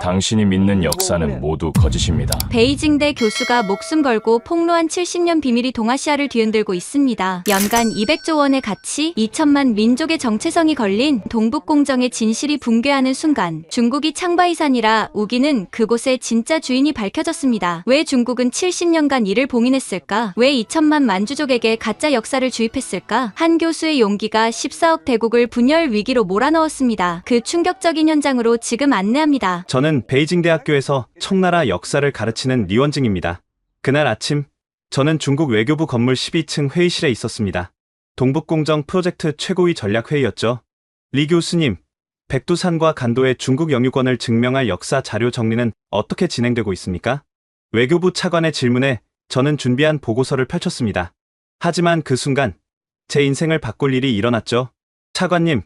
당신이 믿는 역사는 모두 거짓입니다. 베이징대 교수가 목숨 걸고 폭로한 70년 비밀이 동아시아를 뒤흔들고 있습니다. 연간 200조 원의 가치, 2천만 민족의 정체성이 걸린 동북공정의 진실이 붕괴하는 순간 중국이 창바이산이라 우기는 그곳의 진짜 주인이 밝혀졌습니다. 왜 중국은 70년간 이를 봉인했을까? 왜 2천만 만주족에게 가짜 역사를 주입했을까? 한 교수의 용기가 14억 대국을 분열 위기로 몰아넣었습니다. 그 충격적인 현장으로 지금 안내합니다. 저는 베이징 대학교에서 청나라 역사를 가르치는 리원징입니다. 그날 아침, 저는 중국 외교부 건물 12층 회의실에 있었습니다. 동북공정 프로젝트 최고위 전략회의였죠. 리 교수님, 백두산과 간도의 중국 영유권을 증명할 역사 자료 정리는 어떻게 진행되고 있습니까? 외교부 차관의 질문에 저는 준비한 보고서를 펼쳤습니다. 하지만 그 순간 제 인생을 바꿀 일이 일어났죠. 차관님,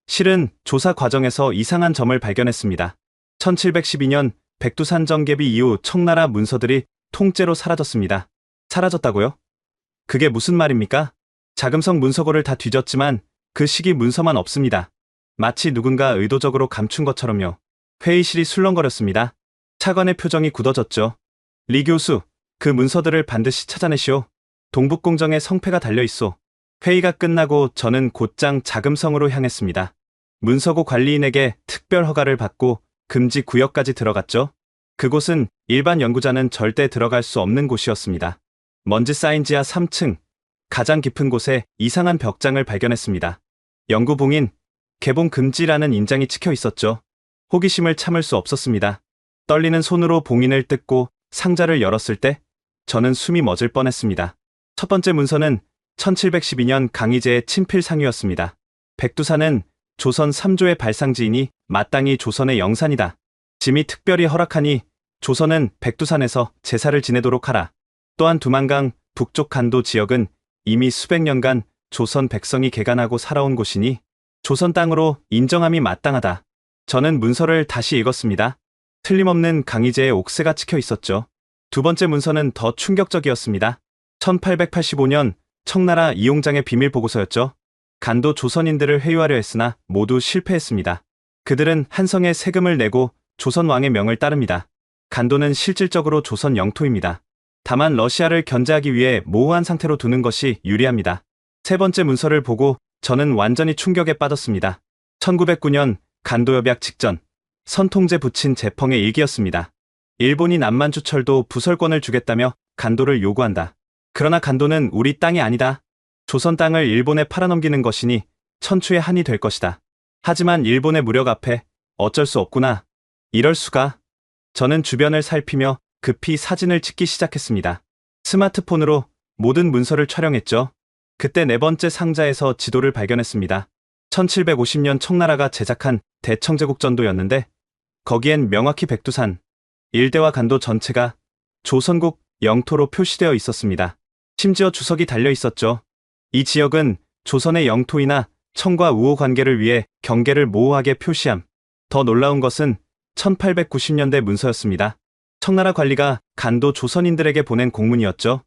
실은 조사 과정에서 이상한 점을 발견했습니다. 1712년 백두산 정계비 이후 청나라 문서들이 통째로 사라졌습니다. 사라졌다고요? 그게 무슨 말입니까? 자금성 문서고를 다 뒤졌지만 그 시기 문서만 없습니다. 마치 누군가 의도적으로 감춘 것처럼요. 회의실이 술렁거렸습니다. 차관의 표정이 굳어졌죠. 리 교수, 그 문서들을 반드시 찾아내시오. 동북공정에 성패가 달려있소. 회의가 끝나고 저는 곧장 자금성으로 향했습니다. 문서고 관리인에게 특별 허가를 받고 금지 구역까지 들어갔죠. 그곳은 일반 연구자는 절대 들어갈 수 없는 곳이었습니다. 먼지 쌓인 지하 3층, 가장 깊은 곳에 이상한 벽장을 발견했습니다. 연구 봉인, 개봉 금지라는 인장이 찍혀 있었죠. 호기심을 참을 수 없었습니다. 떨리는 손으로 봉인을 뜯고 상자를 열었을 때 저는 숨이 멎을 뻔했습니다. 첫 번째 문서는 1712년 강희제의 친필상유였습니다. 백두산은 조선 3조의 발상지이니 마땅히 조선의 영산이다. 짐이 특별히 허락하니 조선은 백두산에서 제사를 지내도록 하라. 또한 두만강 북쪽 간도 지역은 이미 수백 년간 조선 백성이 개간하고 살아온 곳이니 조선 땅으로 인정함이 마땅하다. 저는 문서를 다시 읽었습니다. 틀림없는 강희제의 옥새가 찍혀 있었죠. 두 번째 문서는 더 충격적이었습니다. 1885년 청나라 이용장의 비밀 보고서였죠. 간도 조선인들을 회유하려 했으나 모두 실패했습니다. 그들은 한성에 세금을 내고 조선 왕의 명을 따릅니다. 간도는 실질적으로 조선 영토입니다. 다만 러시아를 견제하기 위해 모호한 상태로 두는 것이 유리합니다. 세 번째 문서를 보고 저는 완전히 충격에 빠졌습니다. 1909년 간도협약 직전, 선통제 부친 제펑의 일기였습니다. 일본이 남만주철도 부설권을 주겠다며 간도를 요구한다. 그러나 간도는 우리 땅이 아니다. 조선 땅을 일본에 팔아넘기는 것이니 천추의 한이 될 것이다. 하지만 일본의 무력 앞에 어쩔 수 없구나. 이럴 수가. 저는 주변을 살피며 급히 사진을 찍기 시작했습니다. 스마트폰으로 모든 문서를 촬영했죠. 그때 네 번째 상자에서 지도를 발견했습니다. 1750년 청나라가 제작한 대청제국전도였는데 거기엔 명확히 백두산, 일대와 간도 전체가 조선국 영토로 표시되어 있었습니다. 심지어 주석이 달려 있었죠. 이 지역은 조선의 영토이나 청과 우호 관계를 위해 경계를 모호하게 표시함. 더 놀라운 것은 1890년대 문서였습니다. 청나라 관리가 간도 조선인들에게 보낸 공문이었죠.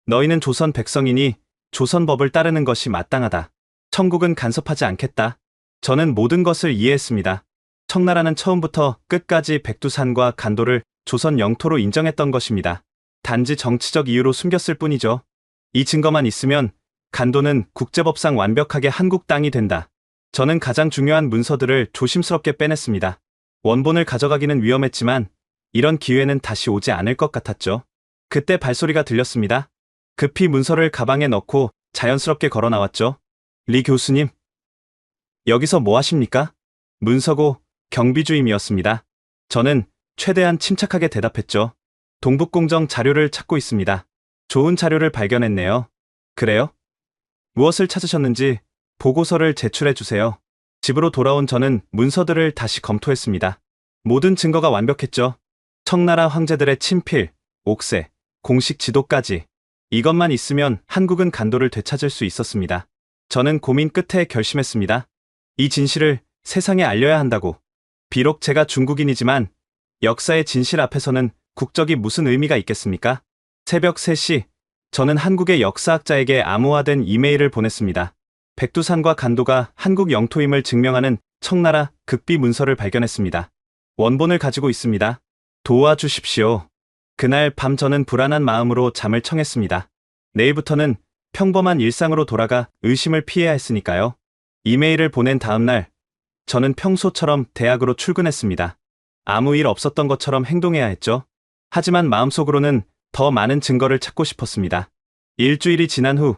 너희는 조선 백성이니 조선법을 따르는 것이 마땅하다. 청국은 간섭하지 않겠다. 저는 모든 것을 이해했습니다. 청나라는 처음부터 끝까지 백두산과 간도를 조선 영토로 인정했던 것입니다. 단지 정치적 이유로 숨겼을 뿐이죠. 이 증거만 있으면 간도는 국제법상 완벽하게 한국 땅이 된다. 저는 가장 중요한 문서들을 조심스럽게 빼냈습니다. 원본을 가져가기는 위험했지만 이런 기회는 다시 오지 않을 것 같았죠. 그때 발소리가 들렸습니다. 급히 문서를 가방에 넣고 자연스럽게 걸어 나왔죠. 리 교수님, 여기서 뭐 하십니까? 문서고 경비주임이었습니다. 저는 최대한 침착하게 대답했죠. 동북공정 자료를 찾고 있습니다. 좋은 자료를 발견했네요. 그래요? 무엇을 찾으셨는지 보고서를 제출해 주세요. 집으로 돌아온 저는 문서들을 다시 검토했습니다. 모든 증거가 완벽했죠. 청나라 황제들의 친필, 옥새, 공식 지도까지. 이것만 있으면 한국은 간도를 되찾을 수 있었습니다. 저는 고민 끝에 결심했습니다. 이 진실을 세상에 알려야 한다고. 비록 제가 중국인이지만 역사의 진실 앞에서는 국적이 무슨 의미가 있겠습니까? 새벽 3시, 저는 한국의 역사학자에게 암호화된 이메일을 보냈습니다. 백두산과 간도가 한국 영토임을 증명하는 청나라 극비 문서를 발견했습니다. 원본을 가지고 있습니다. 도와주십시오. 그날 밤 저는 불안한 마음으로 잠을 청했습니다. 내일부터는 평범한 일상으로 돌아가 의심을 피해야 했으니까요. 이메일을 보낸 다음 날, 저는 평소처럼 대학으로 출근했습니다. 아무 일 없었던 것처럼 행동해야 했죠. 하지만 마음속으로는 더 많은 증거를 찾고 싶었습니다. 일주일이 지난 후,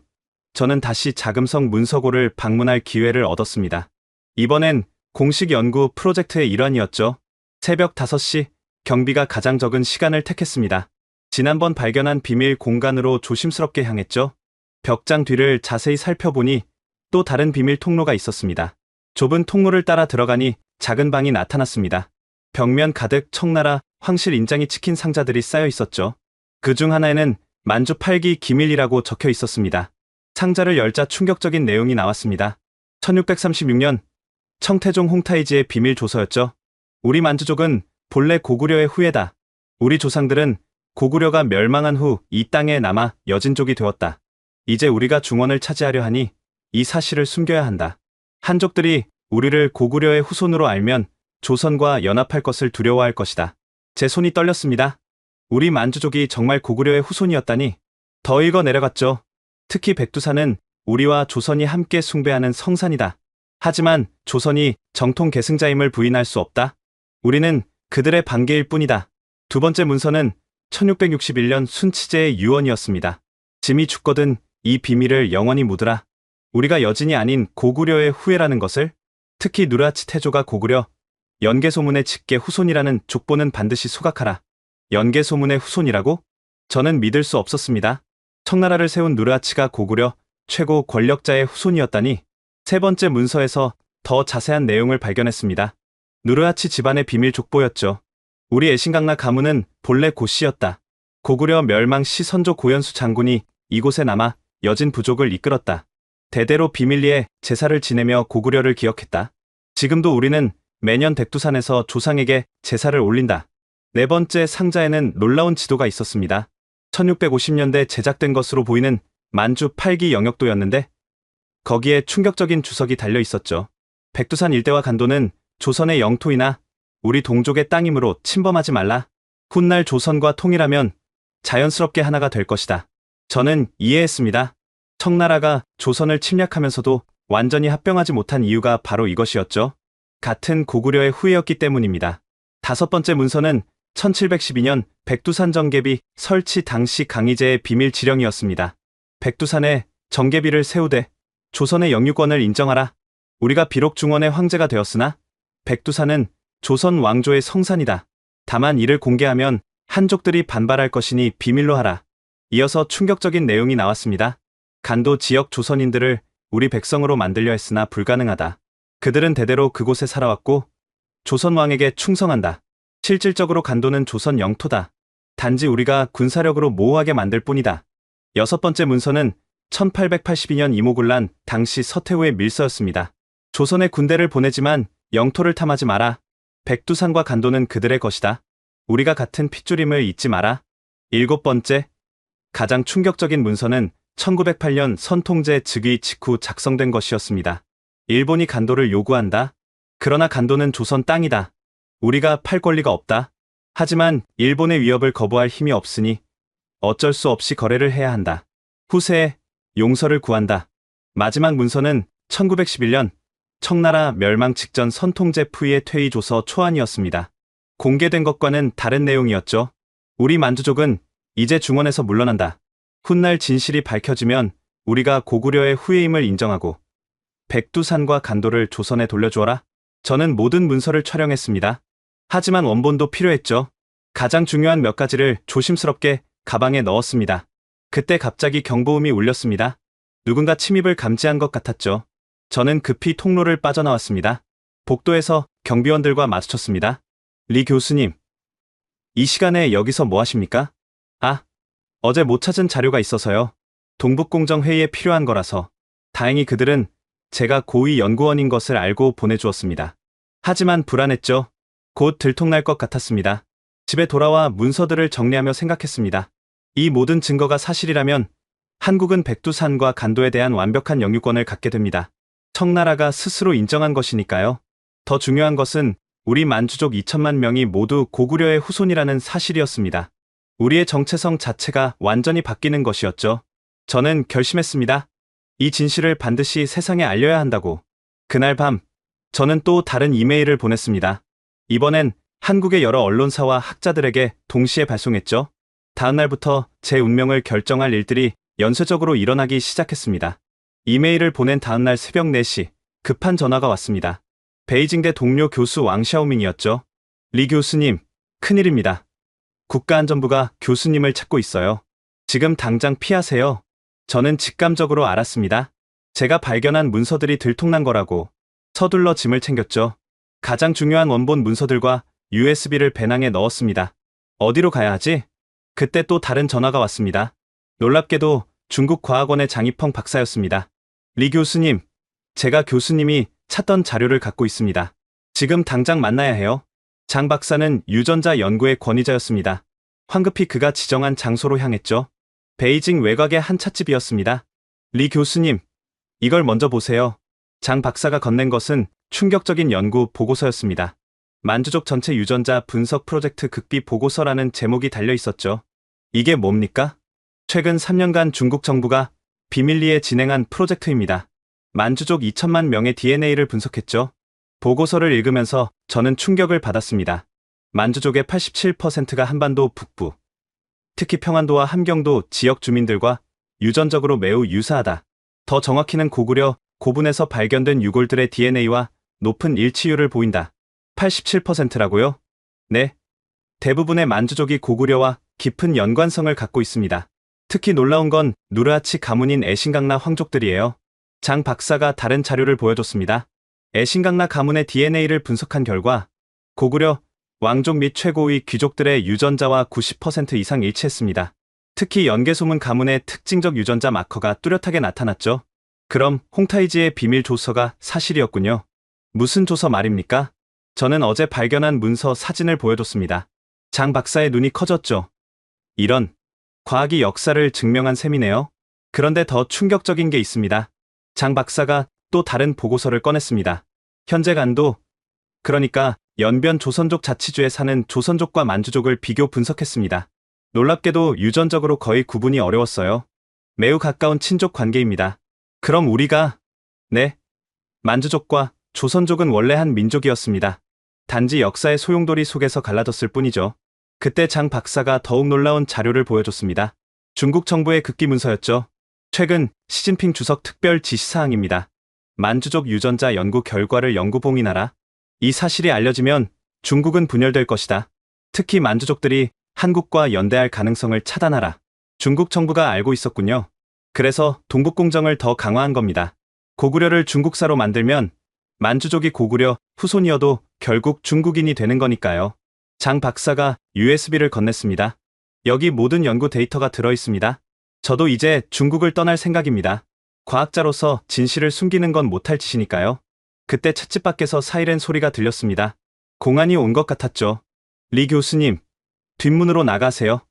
저는 다시 자금성 문서고를 방문할 기회를 얻었습니다. 이번엔 공식 연구 프로젝트의 일환이었죠. 새벽 5시, 경비가 가장 적은 시간을 택했습니다. 지난번 발견한 비밀 공간으로 조심스럽게 향했죠. 벽장 뒤를 자세히 살펴보니 또 다른 비밀 통로가 있었습니다. 좁은 통로를 따라 들어가니 작은 방이 나타났습니다. 벽면 가득 청나라 황실 인장이 찍힌 상자들이 쌓여 있었죠. 그중 하나에는 만주 8기 기밀이라고 적혀 있었습니다. 상자를 열자 충격적인 내용이 나왔습니다. 1636년 청태종 홍타이지의 비밀 조서였죠. 우리 만주족은 본래 고구려의 후예다. 우리 조상들은 고구려가 멸망한 후 이 땅에 남아 여진족이 되었다. 이제 우리가 중원을 차지하려 하니 이 사실을 숨겨야 한다. 한족들이 우리를 고구려의 후손으로 알면 조선과 연합할 것을 두려워할 것이다. 제 손이 떨렸습니다. 우리 만주족이 정말 고구려의 후손이었다니. 더 읽어 내려갔죠. 특히 백두산은 우리와 조선이 함께 숭배하는 성산이다. 하지만 조선이 정통 계승자임을 부인할 수 없다. 우리는 그들의 반계일 뿐이다. 두 번째 문서는 1661년 순치제의 유언이었습니다. 짐이 죽거든 이 비밀을 영원히 묻으라. 우리가 여진이 아닌 고구려의 후예라는 것을, 특히 누르하치 태조가 고구려 연개소문의 직계 후손이라는 족보는 반드시 소각하라. 연개소문의 후손이라고? 저는 믿을 수 없었습니다. 청나라를 세운 누르하치가 고구려 최고 권력자의 후손이었다니. 세 번째 문서에서 더 자세한 내용을 발견했습니다. 누르하치 집안의 비밀 족보였죠. 우리 애신강나 가문은 본래 고씨였다. 고구려 멸망 시 선조 고연수 장군이 이곳에 남아 여진 부족을 이끌었다. 대대로 비밀리에 제사를 지내며 고구려를 기억했다. 지금도 우리는 매년 백두산에서 조상에게 제사를 올린다. 네 번째 상자에는 놀라운 지도가 있었습니다. 1650년대 제작된 것으로 보이는 만주 8기 영역도였는데 거기에 충격적인 주석이 달려 있었죠. 백두산 일대와 간도는 조선의 영토이나 우리 동족의 땅이므로 침범하지 말라. 훗날 조선과 통일하면 자연스럽게 하나가 될 것이다. 저는 이해했습니다. 청나라가 조선을 침략하면서도 완전히 합병하지 못한 이유가 바로 이것이었죠. 같은 고구려의 후예였기 때문입니다. 다섯 번째 문서는 1712년 백두산 정계비 설치 당시 강희제의 비밀 지령이었습니다. 백두산에 정계비를 세우되 조선의 영유권을 인정하라. 우리가 비록 중원의 황제가 되었으나 백두산은 조선 왕조의 성산이다. 다만 이를 공개하면 한족들이 반발할 것이니 비밀로 하라. 이어서 충격적인 내용이 나왔습니다. 간도 지역 조선인들을 우리 백성으로 만들려 했으나 불가능하다. 그들은 대대로 그곳에 살아왔고 조선 왕에게 충성한다. 실질적으로 간도는 조선 영토다. 단지 우리가 군사력으로 모호하게 만들 뿐이다. 여섯 번째 문서는 1882년 이모군란 당시 서태후의 밀서였습니다. 조선에 군대를 보내지만 영토를 탐하지 마라. 백두산과 간도는 그들의 것이다. 우리가 같은 핏줄임을 잊지 마라. 일곱 번째, 가장 충격적인 문서는 1908년 선통제 즉위 직후 작성된 것이었습니다. 일본이 간도를 요구한다. 그러나 간도는 조선 땅이다. 우리가 팔 권리가 없다. 하지만 일본의 위협을 거부할 힘이 없으니 어쩔 수 없이 거래를 해야 한다. 후세에 용서를 구한다. 마지막 문서는 1911년 청나라 멸망 직전 선통제 푸이의 퇴위조서 초안이었습니다. 공개된 것과는 다른 내용이었죠. 우리 만주족은 이제 중원에서 물러난다. 훗날 진실이 밝혀지면 우리가 고구려의 후예임을 인정하고 백두산과 간도를 조선에 돌려주어라. 저는 모든 문서를 촬영했습니다. 하지만 원본도 필요했죠. 가장 중요한 몇 가지를 조심스럽게 가방에 넣었습니다. 그때 갑자기 경보음이 울렸습니다. 누군가 침입을 감지한 것 같았죠. 저는 급히 통로를 빠져나왔습니다. 복도에서 경비원들과 마주쳤습니다. 리 교수님, 이 시간에 여기서 뭐 하십니까? 아, 어제 못 찾은 자료가 있어서요. 동북공정 회의에 필요한 거라서. 다행히 그들은 제가 고위 연구원인 것을 알고 보내주었습니다. 하지만 불안했죠. 곧 들통날 것 같았습니다. 집에 돌아와 문서들을 정리하며 생각했습니다. 이 모든 증거가 사실이라면 한국은 백두산과 간도에 대한 완벽한 영유권을 갖게 됩니다. 청나라가 스스로 인정한 것이니까요. 더 중요한 것은 우리 만주족 2천만 명이 모두 고구려의 후손이라는 사실이었습니다. 우리의 정체성 자체가 완전히 바뀌는 것이었죠. 저는 결심했습니다. 이 진실을 반드시 세상에 알려야 한다고. 그날 밤, 저는 또 다른 이메일을 보냈습니다. 이번엔 한국의 여러 언론사와 학자들에게 동시에 발송했죠. 다음 날부터 제 운명을 결정할 일들이 연쇄적으로 일어나기 시작했습니다. 이메일을 보낸 다음 날 새벽 4시, 급한 전화가 왔습니다. 베이징대 동료 교수 왕샤오밍이었죠. 리 교수님, 큰일입니다. 국가안전부가 교수님을 찾고 있어요. 지금 당장 피하세요. 저는 직감적으로 알았습니다. 제가 발견한 문서들이 들통난 거라고. 서둘러 짐을 챙겼죠. 가장 중요한 원본 문서들과 USB를 배낭에 넣었습니다. 어디로 가야 하지? 그때 또 다른 전화가 왔습니다. 놀랍게도 중국 과학원의 장이펑 박사였습니다. 리 교수님, 제가 교수님이 찾던 자료를 갖고 있습니다. 지금 당장 만나야 해요. 장 박사는 유전자 연구의 권위자였습니다. 황급히 그가 지정한 장소로 향했죠. 베이징 외곽의 한 찻집이었습니다. 리 교수님, 이걸 먼저 보세요. 장 박사가 건넨 것은 충격적인 연구 보고서였습니다. 만주족 전체 유전자 분석 프로젝트 극비 보고서라는 제목이 달려 있었죠. 이게 뭡니까? 최근 3년간 중국 정부가 비밀리에 진행한 프로젝트입니다. 만주족 2천만 명의 DNA를 분석했죠. 보고서를 읽으면서 저는 충격을 받았습니다. 만주족의 87%가 한반도 북부, 특히 평안도와 함경도 지역 주민들과 유전적으로 매우 유사하다. 더 정확히는 고구려, 고분에서 발견된 유골들의 DNA와 높은 일치율을 보인다. 87%라고요? 네. 대부분의 만주족이 고구려와 깊은 연관성을 갖고 있습니다. 특히 놀라운 건 누르하치 가문인 애신강나 황족들이에요. 장 박사가 다른 자료를 보여줬습니다. 애신강나 가문의 DNA를 분석한 결과 고구려, 왕족 및 최고위 귀족들의 유전자와 90% 이상 일치했습니다. 특히 연개소문 가문의 특징적 유전자 마커가 뚜렷하게 나타났죠. 그럼 홍타이지의 비밀 조서가 사실이었군요. 무슨 조서 말입니까? 저는 어제 발견한 문서 사진을 보여줬습니다. 장 박사의 눈이 커졌죠. 이런, 과학이 역사를 증명한 셈이네요. 그런데 더 충격적인 게 있습니다. 장 박사가 또 다른 보고서를 꺼냈습니다. 현재 간도, 그러니까 연변 조선족 자치주에 사는 조선족과 만주족을 비교 분석했습니다. 놀랍게도 유전적으로 거의 구분이 어려웠어요. 매우 가까운 친족 관계입니다. 그럼 우리가, 네, 만주족과 조선족은 원래 한 민족이었습니다. 단지 역사의 소용돌이 속에서 갈라졌을 뿐이죠. 그때 장 박사가 더욱 놀라운 자료를 보여줬습니다. 중국 정부의 극기 문서였죠. 최근 시진핑 주석 특별 지시사항입니다. 만주족 유전자 연구 결과를 영구 봉인하라. 이 사실이 알려지면 중국은 분열될 것이다. 특히 만주족들이 한국과 연대할 가능성을 차단하라. 중국 정부가 알고 있었군요. 그래서 동북공정을 더 강화한 겁니다. 고구려를 중국사로 만들면 만주족이 고구려 후손이어도 결국 중국인이 되는 거니까요. 장 박사가 USB를 건넸습니다. 여기 모든 연구 데이터가 들어있습니다. 저도 이제 중국을 떠날 생각입니다. 과학자로서 진실을 숨기는 건 못할 짓이니까요. 그때 찻집 밖에서 사이렌 소리가 들렸습니다. 공안이 온 것 같았죠. 리 교수님, 뒷문으로 나가세요.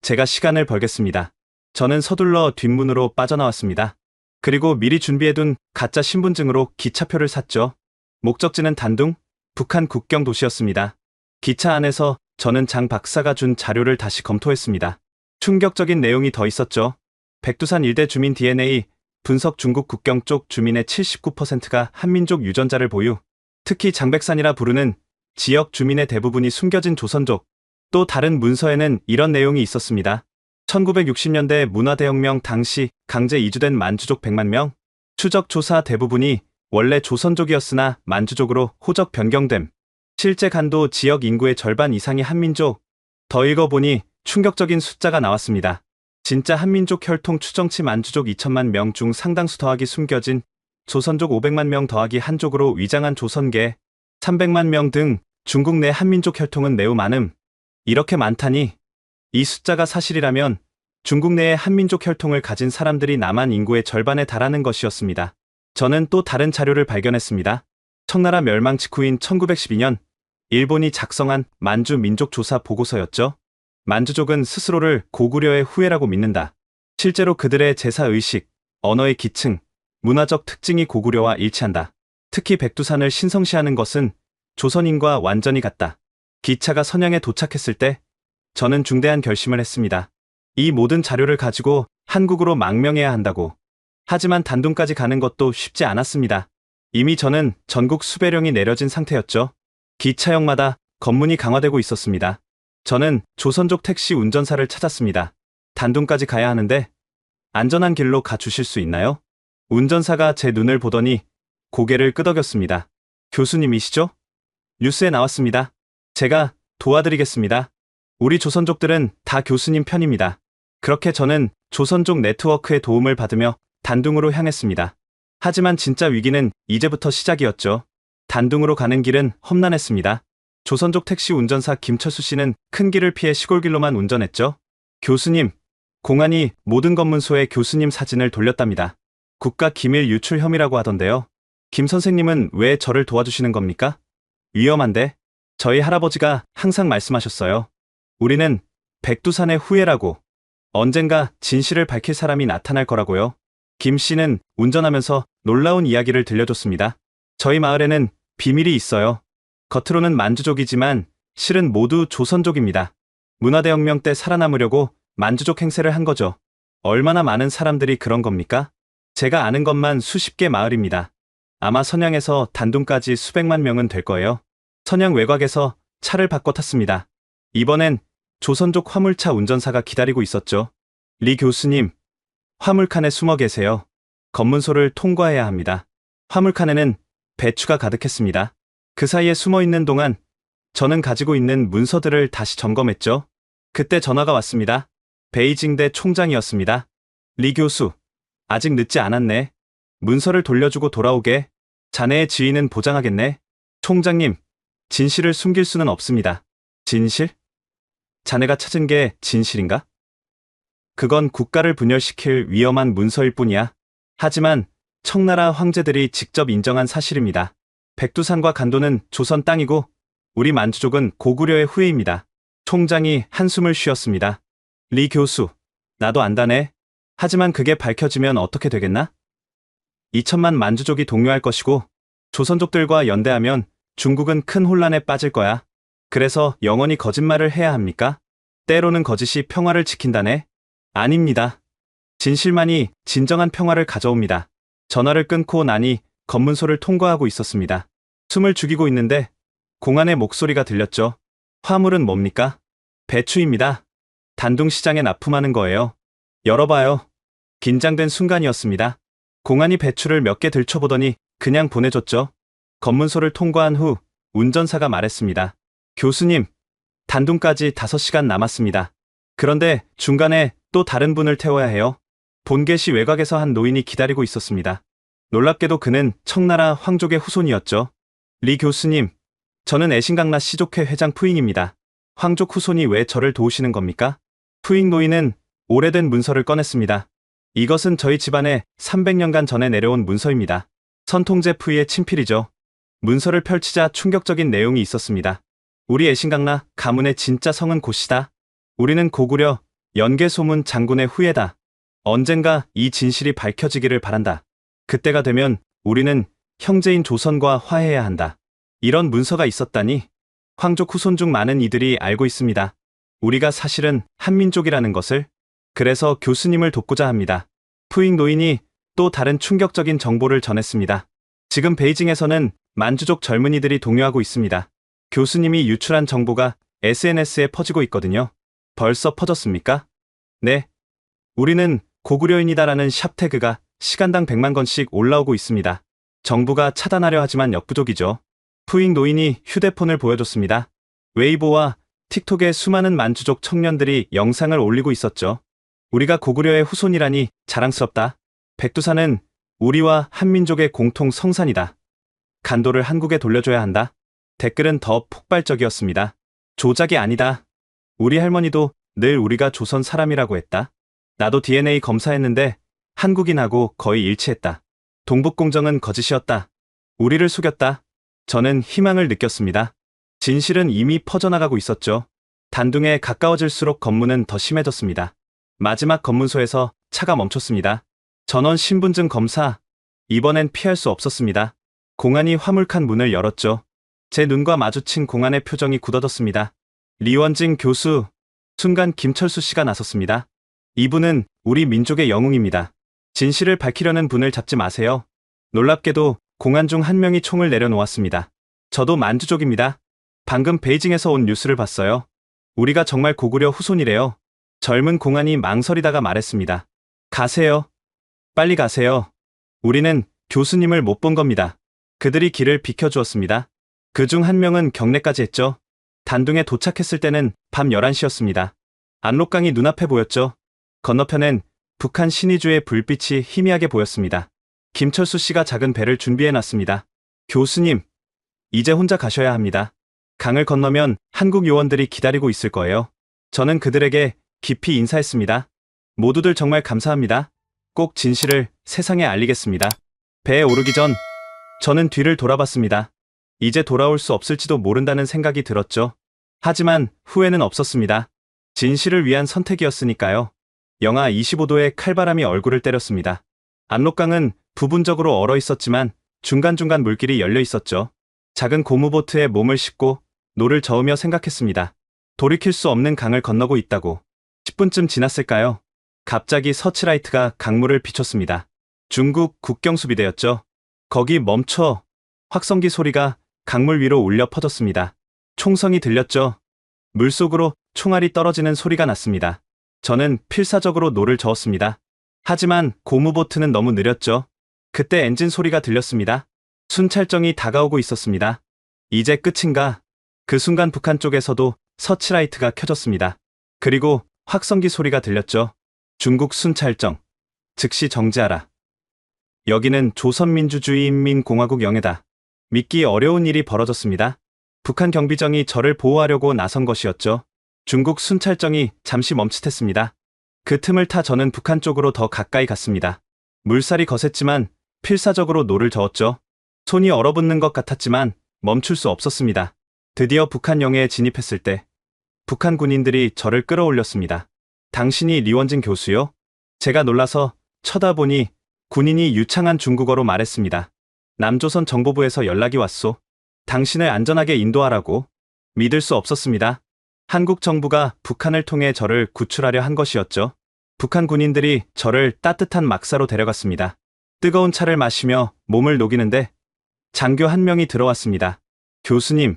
제가 시간을 벌겠습니다. 저는 서둘러 뒷문으로 빠져나왔습니다. 그리고 미리 준비해둔 가짜 신분증으로 기차표를 샀죠. 목적지는 단둥, 북한 국경 도시였습니다. 기차 안에서 저는 장 박사가 준 자료를 다시 검토했습니다. 충격적인 내용이 더 있었죠. 백두산 일대 주민 DNA 분석 중국 국경 쪽 주민의 79%가 한민족 유전자를 보유. 특히 장백산이라 부르는 지역 주민의 대부분이 숨겨진 조선족. 또 다른 문서에는 이런 내용이 있었습니다. 1960년대 문화대혁명 당시 강제 이주된 만주족 100만 명. 추적 조사 대부분이 원래 조선족이었으나 만주족으로 호적 변경됨. 실제 간도 지역 인구의 절반 이상이 한민족. 더 읽어보니 충격적인 숫자가 나왔습니다. 진짜 한민족 혈통 추정치 만주족 2천만 명 중 상당수 더하기 숨겨진 조선족 500만 명 더하기 한족으로 위장한 조선계 300만 명 등 중국 내 한민족 혈통은 매우 많음. 이렇게 많다니. 이 숫자가 사실이라면 중국 내의 한민족 혈통을 가진 사람들이 남한 인구의 절반에 달하는 것이었습니다. 저는 또 다른 자료를 발견했습니다. 청나라 멸망 직후인 1912년 일본이 작성한 만주 민족 조사 보고서였죠. 만주족은 스스로를 고구려의 후예라고 믿는다. 실제로 그들의 제사의식, 언어의 기층, 문화적 특징이 고구려와 일치한다. 특히 백두산을 신성시하는 것은 조선인과 완전히 같다. 기차가 선양에 도착했을 때 저는 중대한 결심을 했습니다. 이 모든 자료를 가지고 한국으로 망명해야 한다고. 하지만 단둥까지 가는 것도 쉽지 않았습니다. 이미 저는 전국 수배령이 내려진 상태였죠. 기차역마다 검문이 강화되고 있었습니다. 저는 조선족 택시 운전사를 찾았습니다. 단둥까지 가야 하는데 안전한 길로 가주실 수 있나요? 운전사가 제 눈을 보더니 고개를 끄덕였습니다. 교수님이시죠? 뉴스에 나왔습니다. 제가 도와드리겠습니다. 우리 조선족들은 다 교수님 편입니다. 그렇게 저는 조선족 네트워크의 도움을 받으며 단둥으로 향했습니다. 하지만 진짜 위기는 이제부터 시작이었죠. 단둥으로 가는 길은 험난했습니다. 조선족 택시 운전사 김철수 씨는 큰 길을 피해 시골길로만 운전했죠. 교수님, 공안이 모든 검문소에 교수님 사진을 돌렸답니다. 국가 기밀 유출 혐의라고 하던데요. 김 선생님은 왜 저를 도와주시는 겁니까? 위험한데? 저희 할아버지가 항상 말씀하셨어요. 우리는 백두산의 후예라고. 언젠가 진실을 밝힐 사람이 나타날 거라고요. 김 씨는 운전하면서 놀라운 이야기를 들려줬습니다. 저희 마을에는 비밀이 있어요. 겉으로는 만주족이지만 실은 모두 조선족입니다. 문화대혁명 때 살아남으려고 만주족 행세를 한 거죠. 얼마나 많은 사람들이 그런 겁니까? 제가 아는 것만 수십 개 마을입니다. 아마 선양에서 단둥까지 수백만 명은 될 거예요. 선양 외곽에서 차를 바꿔 탔습니다. 이번엔 조선족 화물차 운전사가 기다리고 있었죠. 리 교수님, 화물칸에 숨어 계세요. 검문소를 통과해야 합니다. 화물칸에는 배추가 가득했습니다. 그 사이에 숨어 있는 동안 저는 가지고 있는 문서들을 다시 점검했죠. 그때 전화가 왔습니다. 베이징대 총장이었습니다. 리 교수, 아직 늦지 않았네. 문서를 돌려주고 돌아오게. 자네의 지위는 보장하겠네. 총장님, 진실을 숨길 수는 없습니다. 진실? 자네가 찾은 게 진실인가? 그건 국가를 분열시킬 위험한 문서일 뿐이야. 하지만 청나라 황제들이 직접 인정한 사실입니다. 백두산과 간도는 조선 땅이고 우리 만주족은 고구려의 후예입니다. 총장이 한숨을 쉬었습니다. 리 교수, 나도 안다네. 하지만 그게 밝혀지면 어떻게 되겠나? 2천만 만주족이 동요할 것이고 조선족들과 연대하면 중국은 큰 혼란에 빠질 거야. 그래서 영원히 거짓말을 해야 합니까? 때로는 거짓이 평화를 지킨다네? 아닙니다. 진실만이 진정한 평화를 가져옵니다. 전화를 끊고 나니 검문소를 통과하고 있었습니다. 숨을 죽이고 있는데 공안의 목소리가 들렸죠. 화물은 뭡니까? 배추입니다. 단둥시장에 납품하는 거예요. 열어봐요. 긴장된 순간이었습니다. 공안이 배추를 몇 개 들춰보더니 그냥 보내줬죠. 검문소를 통과한 후 운전사가 말했습니다. 교수님, 단둥까지 5시간 남았습니다. 그런데 중간에 또 다른 분을 태워야 해요. 본계시 외곽에서 한 노인이 기다리고 있었습니다. 놀랍게도 그는 청나라 황족의 후손이었죠. 리 교수님, 저는 애신강라 시족회 회장 푸잉입니다. 황족 후손이 왜 저를 도우시는 겁니까? 푸잉 노인은 오래된 문서를 꺼냈습니다. 이것은 저희 집안에 300년간 전에 내려온 문서입니다. 선통제 푸이의 친필이죠. 문서를 펼치자 충격적인 내용이 있었습니다. 우리 애신강라 가문의 진짜 성은 고씨다. 우리는 고구려 연개소문 장군의 후예다. 언젠가 이 진실이 밝혀지기를 바란다. 그때가 되면 우리는 형제인 조선과 화해해야 한다. 이런 문서가 있었다니 황족 후손 중 많은 이들이 알고 있습니다. 우리가 사실은 한민족이라는 것을. 그래서 교수님을 돕고자 합니다. 푸잉 노인이 또 다른 충격적인 정보를 전했습니다. 지금 베이징에서는 만주족 젊은이들이 동요하고 있습니다. 교수님이 유출한 정보가 SNS에 퍼지고 있거든요. 벌써 퍼졌습니까? 네. 우리는 고구려인이다라는 샵태그가 시간당 100만 건씩 올라오고 있습니다. 정부가 차단하려 하지만 역부족이죠. 푸잉 노인이 휴대폰을 보여줬습니다. 웨이보와 틱톡에 수많은 만주족 청년들이 영상을 올리고 있었죠. 우리가 고구려의 후손이라니 자랑스럽다. 백두산은 우리와 한민족의 공통 성산이다. 간도를 한국에 돌려줘야 한다. 댓글은 더 폭발적이었습니다. 조작이 아니다. 우리 할머니도 늘 우리가 조선 사람이라고 했다. 나도 DNA 검사했는데 한국인하고 거의 일치했다. 동북공정은 거짓이었다. 우리를 속였다. 저는 희망을 느꼈습니다. 진실은 이미 퍼져나가고 있었죠. 단둥에 가까워질수록 검문은 더 심해졌습니다. 마지막 검문소에서 차가 멈췄습니다. 전원 신분증 검사. 이번엔 피할 수 없었습니다. 공안이 화물칸 문을 열었죠. 제 눈과 마주친 공안의 표정이 굳어졌습니다. 리원진 교수, 순간 김철수 씨가 나섰습니다. 이분은 우리 민족의 영웅입니다. 진실을 밝히려는 분을 잡지 마세요. 놀랍게도 공안 중 한 명이 총을 내려놓았습니다. 저도 만주족입니다. 방금 베이징에서 온 뉴스를 봤어요. 우리가 정말 고구려 후손이래요. 젊은 공안이 망설이다가 말했습니다. 가세요. 빨리 가세요. 우리는 교수님을 못 본 겁니다. 그들이 길을 비켜주었습니다. 그중 한 명은 경례까지 했죠. 단둥에 도착했을 때는 밤 11시였습니다. 압록강이 눈앞에 보였죠. 건너편엔 북한 신의주의 불빛이 희미하게 보였습니다. 김철수 씨가 작은 배를 준비해놨습니다. 교수님, 이제 혼자 가셔야 합니다. 강을 건너면 한국 요원들이 기다리고 있을 거예요. 저는 그들에게 깊이 인사했습니다. 모두들 정말 감사합니다. 꼭 진실을 세상에 알리겠습니다. 배에 오르기 전 저는 뒤를 돌아봤습니다. 이제 돌아올 수 없을지도 모른다는 생각이 들었죠. 하지만 후회는 없었습니다. 진실을 위한 선택이었으니까요. 영하 25도의 칼바람이 얼굴을 때렸습니다. 압록강은 부분적으로 얼어 있었지만 중간중간 물길이 열려 있었죠. 작은 고무보트에 몸을 싣고 노를 저으며 생각했습니다. 돌이킬 수 없는 강을 건너고 있다고. 10분쯤 지났을까요? 갑자기 서치라이트가 강물을 비췄습니다. 중국 국경수비대였죠. 거기 멈춰. 확성기 소리가 강물 위로 울려 퍼졌습니다. 총성이 들렸죠. 물속으로 총알이 떨어지는 소리가 났습니다. 저는 필사적으로 노를 저었습니다. 하지만 고무보트는 너무 느렸죠. 그때 엔진 소리가 들렸습니다. 순찰정이 다가오고 있었습니다. 이제 끝인가? 그 순간 북한 쪽에서도 서치라이트가 켜졌습니다. 그리고 확성기 소리가 들렸죠. 중국 순찰정. 즉시 정지하라. 여기는 조선민주주의인민공화국 영해다. 믿기 어려운 일이 벌어졌습니다. 북한 경비정이 저를 보호하려고 나선 것이었죠. 중국 순찰정이 잠시 멈칫했습니다. 그 틈을 타 저는 북한 쪽으로 더 가까이 갔습니다. 물살이 거셌지만 필사적으로 노를 저었죠. 손이 얼어붙는 것 같았지만 멈출 수 없었습니다. 드디어 북한 영해에 진입했을 때 북한 군인들이 저를 끌어올렸습니다. 당신이 리원진 교수요? 제가 놀라서 쳐다보니 군인이 유창한 중국어로 말했습니다. 남조선 정보부에서 연락이 왔소. 당신을 안전하게 인도하라고. 믿을 수 없었습니다. 한국 정부가 북한을 통해 저를 구출하려 한 것이었죠. 북한 군인들이 저를 따뜻한 막사로 데려갔습니다. 뜨거운 차를 마시며 몸을 녹이는데 장교 한 명이 들어왔습니다. 교수님,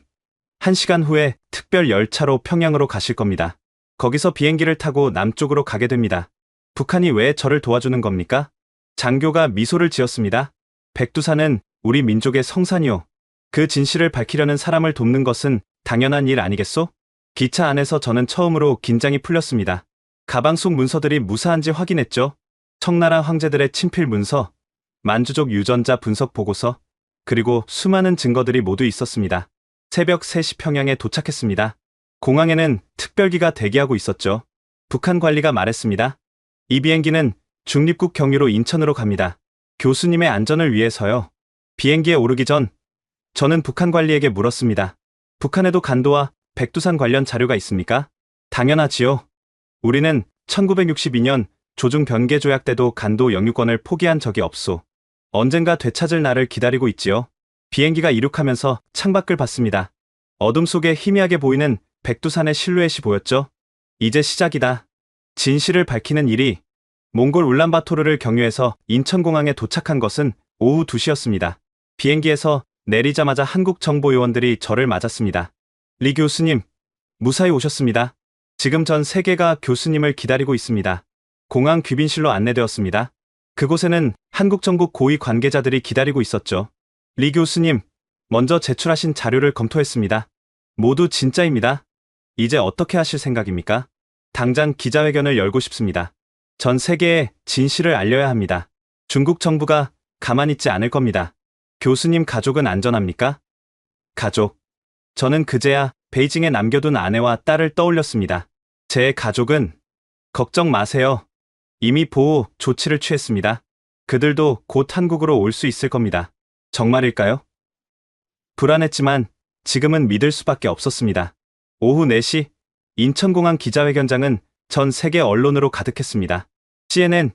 1시간 후에 특별 열차로 평양으로 가실 겁니다. 거기서 비행기를 타고 남쪽으로 가게 됩니다. 북한이 왜 저를 도와주는 겁니까? 장교가 미소를 지었습니다. 백두산은 우리 민족의 성산이요. 그 진실을 밝히려는 사람을 돕는 것은 당연한 일 아니겠소? 기차 안에서 저는 처음으로 긴장이 풀렸습니다. 가방 속 문서들이 무사한지 확인했죠. 청나라 황제들의 친필 문서, 만주족 유전자 분석 보고서, 그리고 수많은 증거들이 모두 있었습니다. 새벽 3시 평양에 도착했습니다. 공항에는 특별기가 대기하고 있었죠. 북한 관리가 말했습니다. 이 비행기는 중립국 경유로 인천으로 갑니다. 교수님의 안전을 위해서요. 비행기에 오르기 전 저는 북한 관리에게 물었습니다. 북한에도 간도와 백두산 관련 자료가 있습니까? 당연하지요. 우리는 1962년 조중 변개 조약 때도 간도 영유권을 포기한 적이 없소. 언젠가 되찾을 날을 기다리고 있지요. 비행기가 이륙하면서 창밖을 봤습니다. 어둠 속에 희미하게 보이는 백두산의 실루엣이 보였죠. 이제 시작이다. 진실을 밝히는 일이. 몽골 울란바토르를 경유해서 인천공항에 도착한 것은 오후 2시였습니다. 비행기에서 내리자마자 한국 정보요원들이 저를 맞았습니다. 리 교수님, 무사히 오셨습니다. 지금 전 세계가 교수님을 기다리고 있습니다. 공항 귀빈실로 안내되었습니다. 그곳에는 한국 정부 고위 관계자들이 기다리고 있었죠. 리 교수님, 먼저 제출하신 자료를 검토했습니다. 모두 진짜입니다. 이제 어떻게 하실 생각입니까? 당장 기자회견을 열고 싶습니다. 전 세계에 진실을 알려야 합니다. 중국 정부가 가만히 있지 않을 겁니다. 교수님 가족은 안전합니까? 가족. 저는 그제야 베이징에 남겨둔 아내와 딸을 떠올렸습니다. 제 가족은 걱정 마세요. 이미 보호 조치를 취했습니다. 그들도 곧 한국으로 올 수 있을 겁니다. 정말일까요? 불안했지만 지금은 믿을 수밖에 없었습니다. 오후 4시 인천공항 기자회견장은 전 세계 언론으로 가득했습니다. CNN,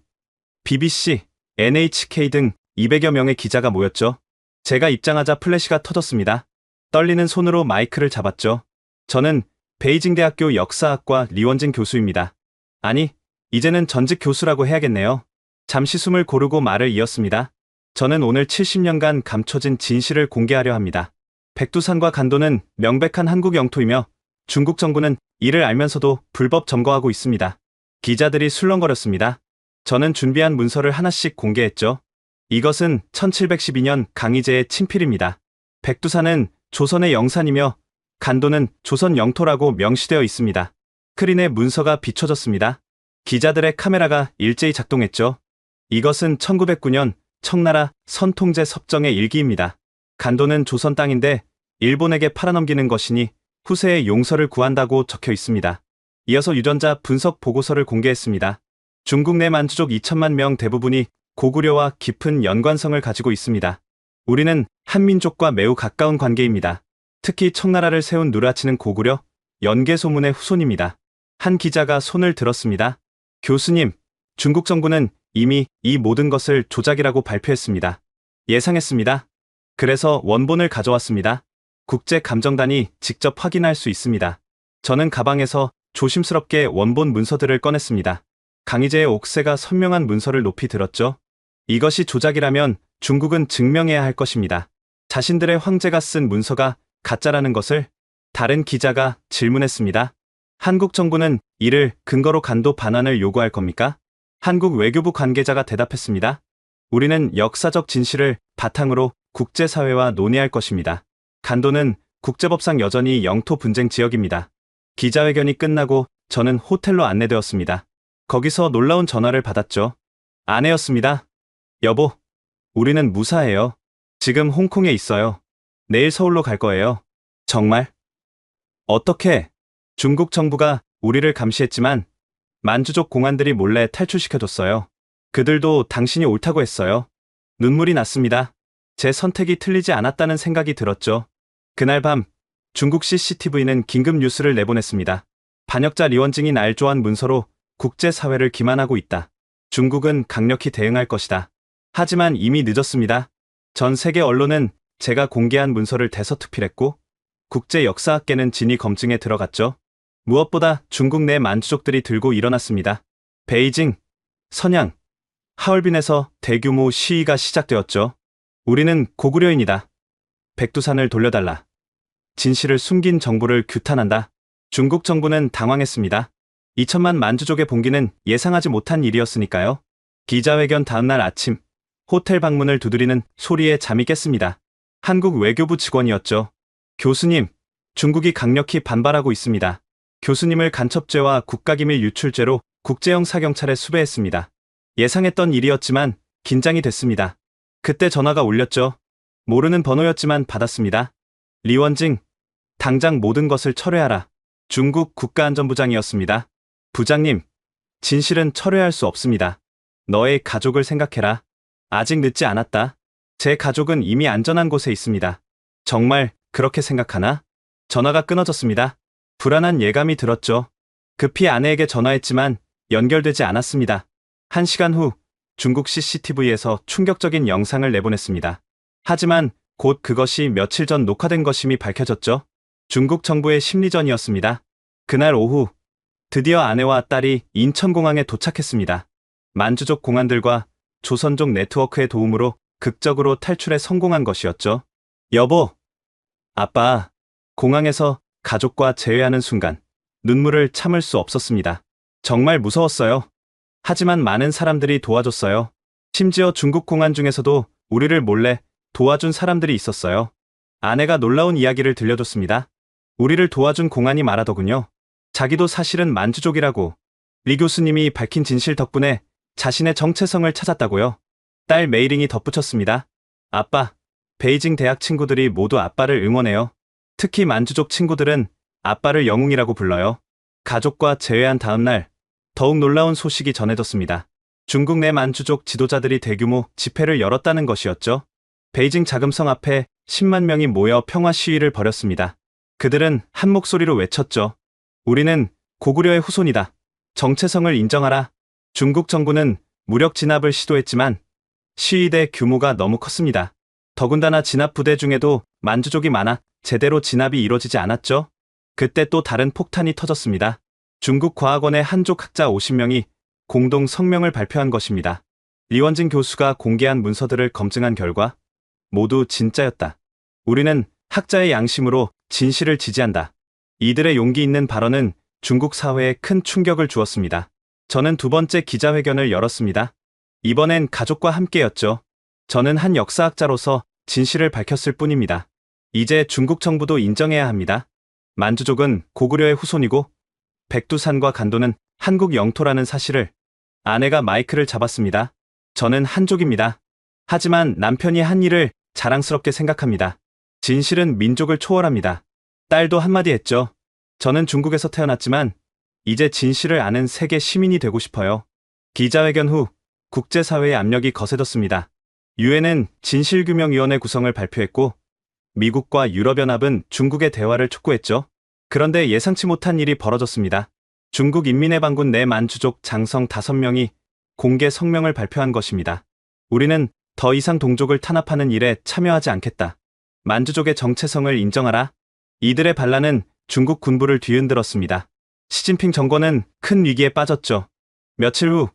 BBC, NHK 등 200여 명의 기자가 모였죠. 제가 입장하자 플래시가 터졌습니다. 떨리는 손으로 마이크를 잡았죠. 저는 베이징 대학교 역사학과 리원진 교수입니다. 아니, 이제는 전직 교수라고 해야겠네요. 잠시 숨을 고르고 말을 이었습니다. 저는 오늘 70년간 감춰진 진실을 공개하려 합니다. 백두산과 간도는 명백한 한국 영토이며 중국 정부는 이를 알면서도 불법 점거하고 있습니다. 기자들이 술렁거렸습니다. 저는 준비한 문서를 하나씩 공개했죠. 이것은 1712년 강희제의 친필입니다. 백두산은 조선의 영산이며 간도는 조선 영토라고 명시되어 있습니다. 스크린에 문서가 비춰졌습니다. 기자들의 카메라가 일제히 작동했죠. 이것은 1909년 청나라 선통제 섭정의 일기입니다. 간도는 조선 땅인데 일본에게 팔아넘기는 것이니 후세의 용서를 구한다고 적혀 있습니다. 이어서 유전자 분석 보고서를 공개했습니다. 중국 내 만주족 2천만 명 대부분이 고구려와 깊은 연관성을 가지고 있습니다. 우리는 한민족과 매우 가까운 관계입니다. 특히 청나라를 세운 누라치는 고구려, 연개소문의 후손입니다. 한 기자가 손을 들었습니다. 교수님, 중국 정부는 이미 이 모든 것을 조작이라고 발표했습니다. 예상했습니다. 그래서 원본을 가져왔습니다. 국제감정단이 직접 확인할 수 있습니다. 저는 가방에서 조심스럽게 원본 문서들을 꺼냈습니다. 강희제의 옥새가 선명한 문서를 높이 들었죠. 이것이 조작이라면 중국은 증명해야 할 것입니다. 자신들의 황제가 쓴 문서가 가짜라는 것을 다른 기자가 질문했습니다. 한국 정부는 이를 근거로 간도 반환을 요구할 겁니까? 한국 외교부 관계자가 대답했습니다. 우리는 역사적 진실을 바탕으로 국제사회와 논의할 것입니다. 간도는 국제법상 여전히 영토 분쟁 지역입니다. 기자회견이 끝나고 저는 호텔로 안내되었습니다. 거기서 놀라운 전화를 받았죠. 아내였습니다. 여보, 우리는 무사해요. 지금 홍콩에 있어요. 내일 서울로 갈 거예요. 정말? 어떻게? 중국 정부가 우리를 감시했지만 만주족 공안들이 몰래 탈출시켜줬어요. 그들도 당신이 옳다고 했어요. 눈물이 났습니다. 제 선택이 틀리지 않았다는 생각이 들었죠. 그날 밤 중국 CCTV는 긴급 뉴스를 내보냈습니다. 반역자 리원징이 날조한 문서로 국제사회를 기만하고 있다. 중국은 강력히 대응할 것이다. 하지만 이미 늦었습니다. 전 세계 언론은 제가 공개한 문서를 대서특필했고 국제 역사학계는 진위 검증에 들어갔죠. 무엇보다 중국 내 만주족들이 들고 일어났습니다. 베이징, 선양, 하얼빈에서 대규모 시위가 시작되었죠. 우리는 고구려인이다. 백두산을 돌려달라. 진실을 숨긴 정부를 규탄한다. 중국 정부는 당황했습니다. 2천만 만주족의 봉기는 예상하지 못한 일이었으니까요. 기자회견 다음날 아침, 호텔 방문을 두드리는 소리에 잠이 깼습니다. 한국 외교부 직원이었죠. 교수님, 중국이 강력히 반발하고 있습니다. 교수님을 간첩죄와 국가기밀 유출죄로 국제형 사경찰에 수배했습니다. 예상했던 일이었지만 긴장이 됐습니다. 그때 전화가 울렸죠. 모르는 번호였지만 받았습니다. 리원징, 당장 모든 것을 철회하라. 중국 국가안전부장이었습니다. 부장님, 진실은 철회할 수 없습니다. 너의 가족을 생각해라. 아직 늦지 않았다. 제 가족은 이미 안전한 곳에 있습니다. 정말 그렇게 생각하나? 전화가 끊어졌습니다. 불안한 예감이 들었죠. 급히 아내에게 전화했지만 연결되지 않았습니다. 1시간 후 중국 CCTV에서 충격적인 영상을 내보냈습니다. 하지만 곧 그것이 며칠 전 녹화된 것임이 밝혀졌죠. 중국 정부의 심리전이었습니다. 그날 오후 드디어 아내와 딸이 인천공항에 도착했습니다. 만주족 공안들과 조선족 네트워크의 도움으로 극적으로 탈출에 성공한 것이었죠. 여보, 아빠, 공항에서 가족과 재회하는 순간 눈물을 참을 수 없었습니다. 정말 무서웠어요. 하지만 많은 사람들이 도와줬어요. 심지어 중국 공안 중에서도 우리를 몰래 도와준 사람들이 있었어요. 아내가 놀라운 이야기를 들려줬습니다. 우리를 도와준 공안이 말하더군요. 자기도 사실은 만주족이라고. 리 교수님이 밝힌 진실 덕분에 자신의 정체성을 찾았다고요. 딸 메이링이 덧붙였습니다. 아빠, 베이징 대학 친구들이 모두 아빠를 응원해요. 특히 만주족 친구들은 아빠를 영웅이라고 불러요. 가족과 재회한 다음 날 더욱 놀라운 소식이 전해졌습니다. 중국 내 만주족 지도자들이 대규모 집회를 열었다는 것이었죠. 베이징 자금성 앞에 10만 명이 모여 평화 시위를 벌였습니다. 그들은 한 목소리로 외쳤죠. 우리는 고구려의 후손이다. 정체성을 인정하라. 중국 정부는 무력 진압을 시도했지만 시위대 규모가 너무 컸습니다. 더군다나 진압 부대 중에도 만주족이 많아 제대로 진압이 이루어지지 않았죠. 그때 또 다른 폭탄이 터졌습니다. 중국 과학원의 한족 학자 50명이 공동 성명을 발표한 것입니다. 리원진 교수가 공개한 문서들을 검증한 결과 모두 진짜였다. 우리는 학자의 양심으로 진실을 지지한다. 이들의 용기 있는 발언은 중국 사회에 큰 충격을 주었습니다. 저는 두 번째 기자회견을 열었습니다. 이번엔 가족과 함께였죠. 저는 한 역사학자로서 진실을 밝혔을 뿐입니다. 이제 중국 정부도 인정해야 합니다. 만주족은 고구려의 후손이고 백두산과 간도는 한국 영토라는 사실을. 아내가 마이크를 잡았습니다. 저는 한족입니다. 하지만 남편이 한 일을 자랑스럽게 생각합니다. 진실은 민족을 초월합니다. 딸도 한마디 했죠. 저는 중국에서 태어났지만 이제 진실을 아는 세계 시민이 되고 싶어요. 기자회견 후 국제사회의 압력이 거세졌습니다. 유엔은 진실규명위원회 구성을 발표했고 미국과 유럽연합은 중국의 대화를 촉구했죠. 그런데 예상치 못한 일이 벌어졌습니다. 중국 인민해방군 내 만주족 장성 5명이 공개 성명을 발표한 것입니다. 우리는 더 이상 동족을 탄압하는 일에 참여하지 않겠다. 만주족의 정체성을 인정하라. 이들의 반란은 중국 군부를 뒤흔들었습니다. 시진핑 정권은 큰 위기에 빠졌죠. 며칠 후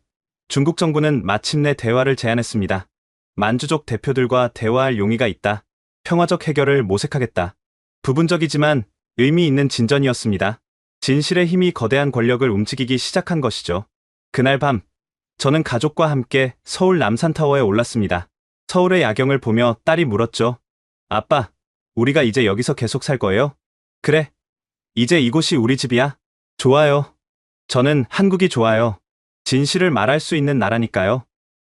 중국 정부는 마침내 대화를 제안했습니다. 만주족 대표들과 대화할 용의가 있다. 평화적 해결을 모색하겠다. 부분적이지만 의미 있는 진전이었습니다. 진실의 힘이 거대한 권력을 움직이기 시작한 것이죠. 그날 밤, 저는 가족과 함께 서울 남산타워에 올랐습니다. 서울의 야경을 보며 딸이 물었죠. 아빠, 우리가 이제 여기서 계속 살 거예요? 그래. 이제 이곳이 우리 집이야. 좋아요. 저는 한국이 좋아요. 진실을 말할 수 있는 나라니까요.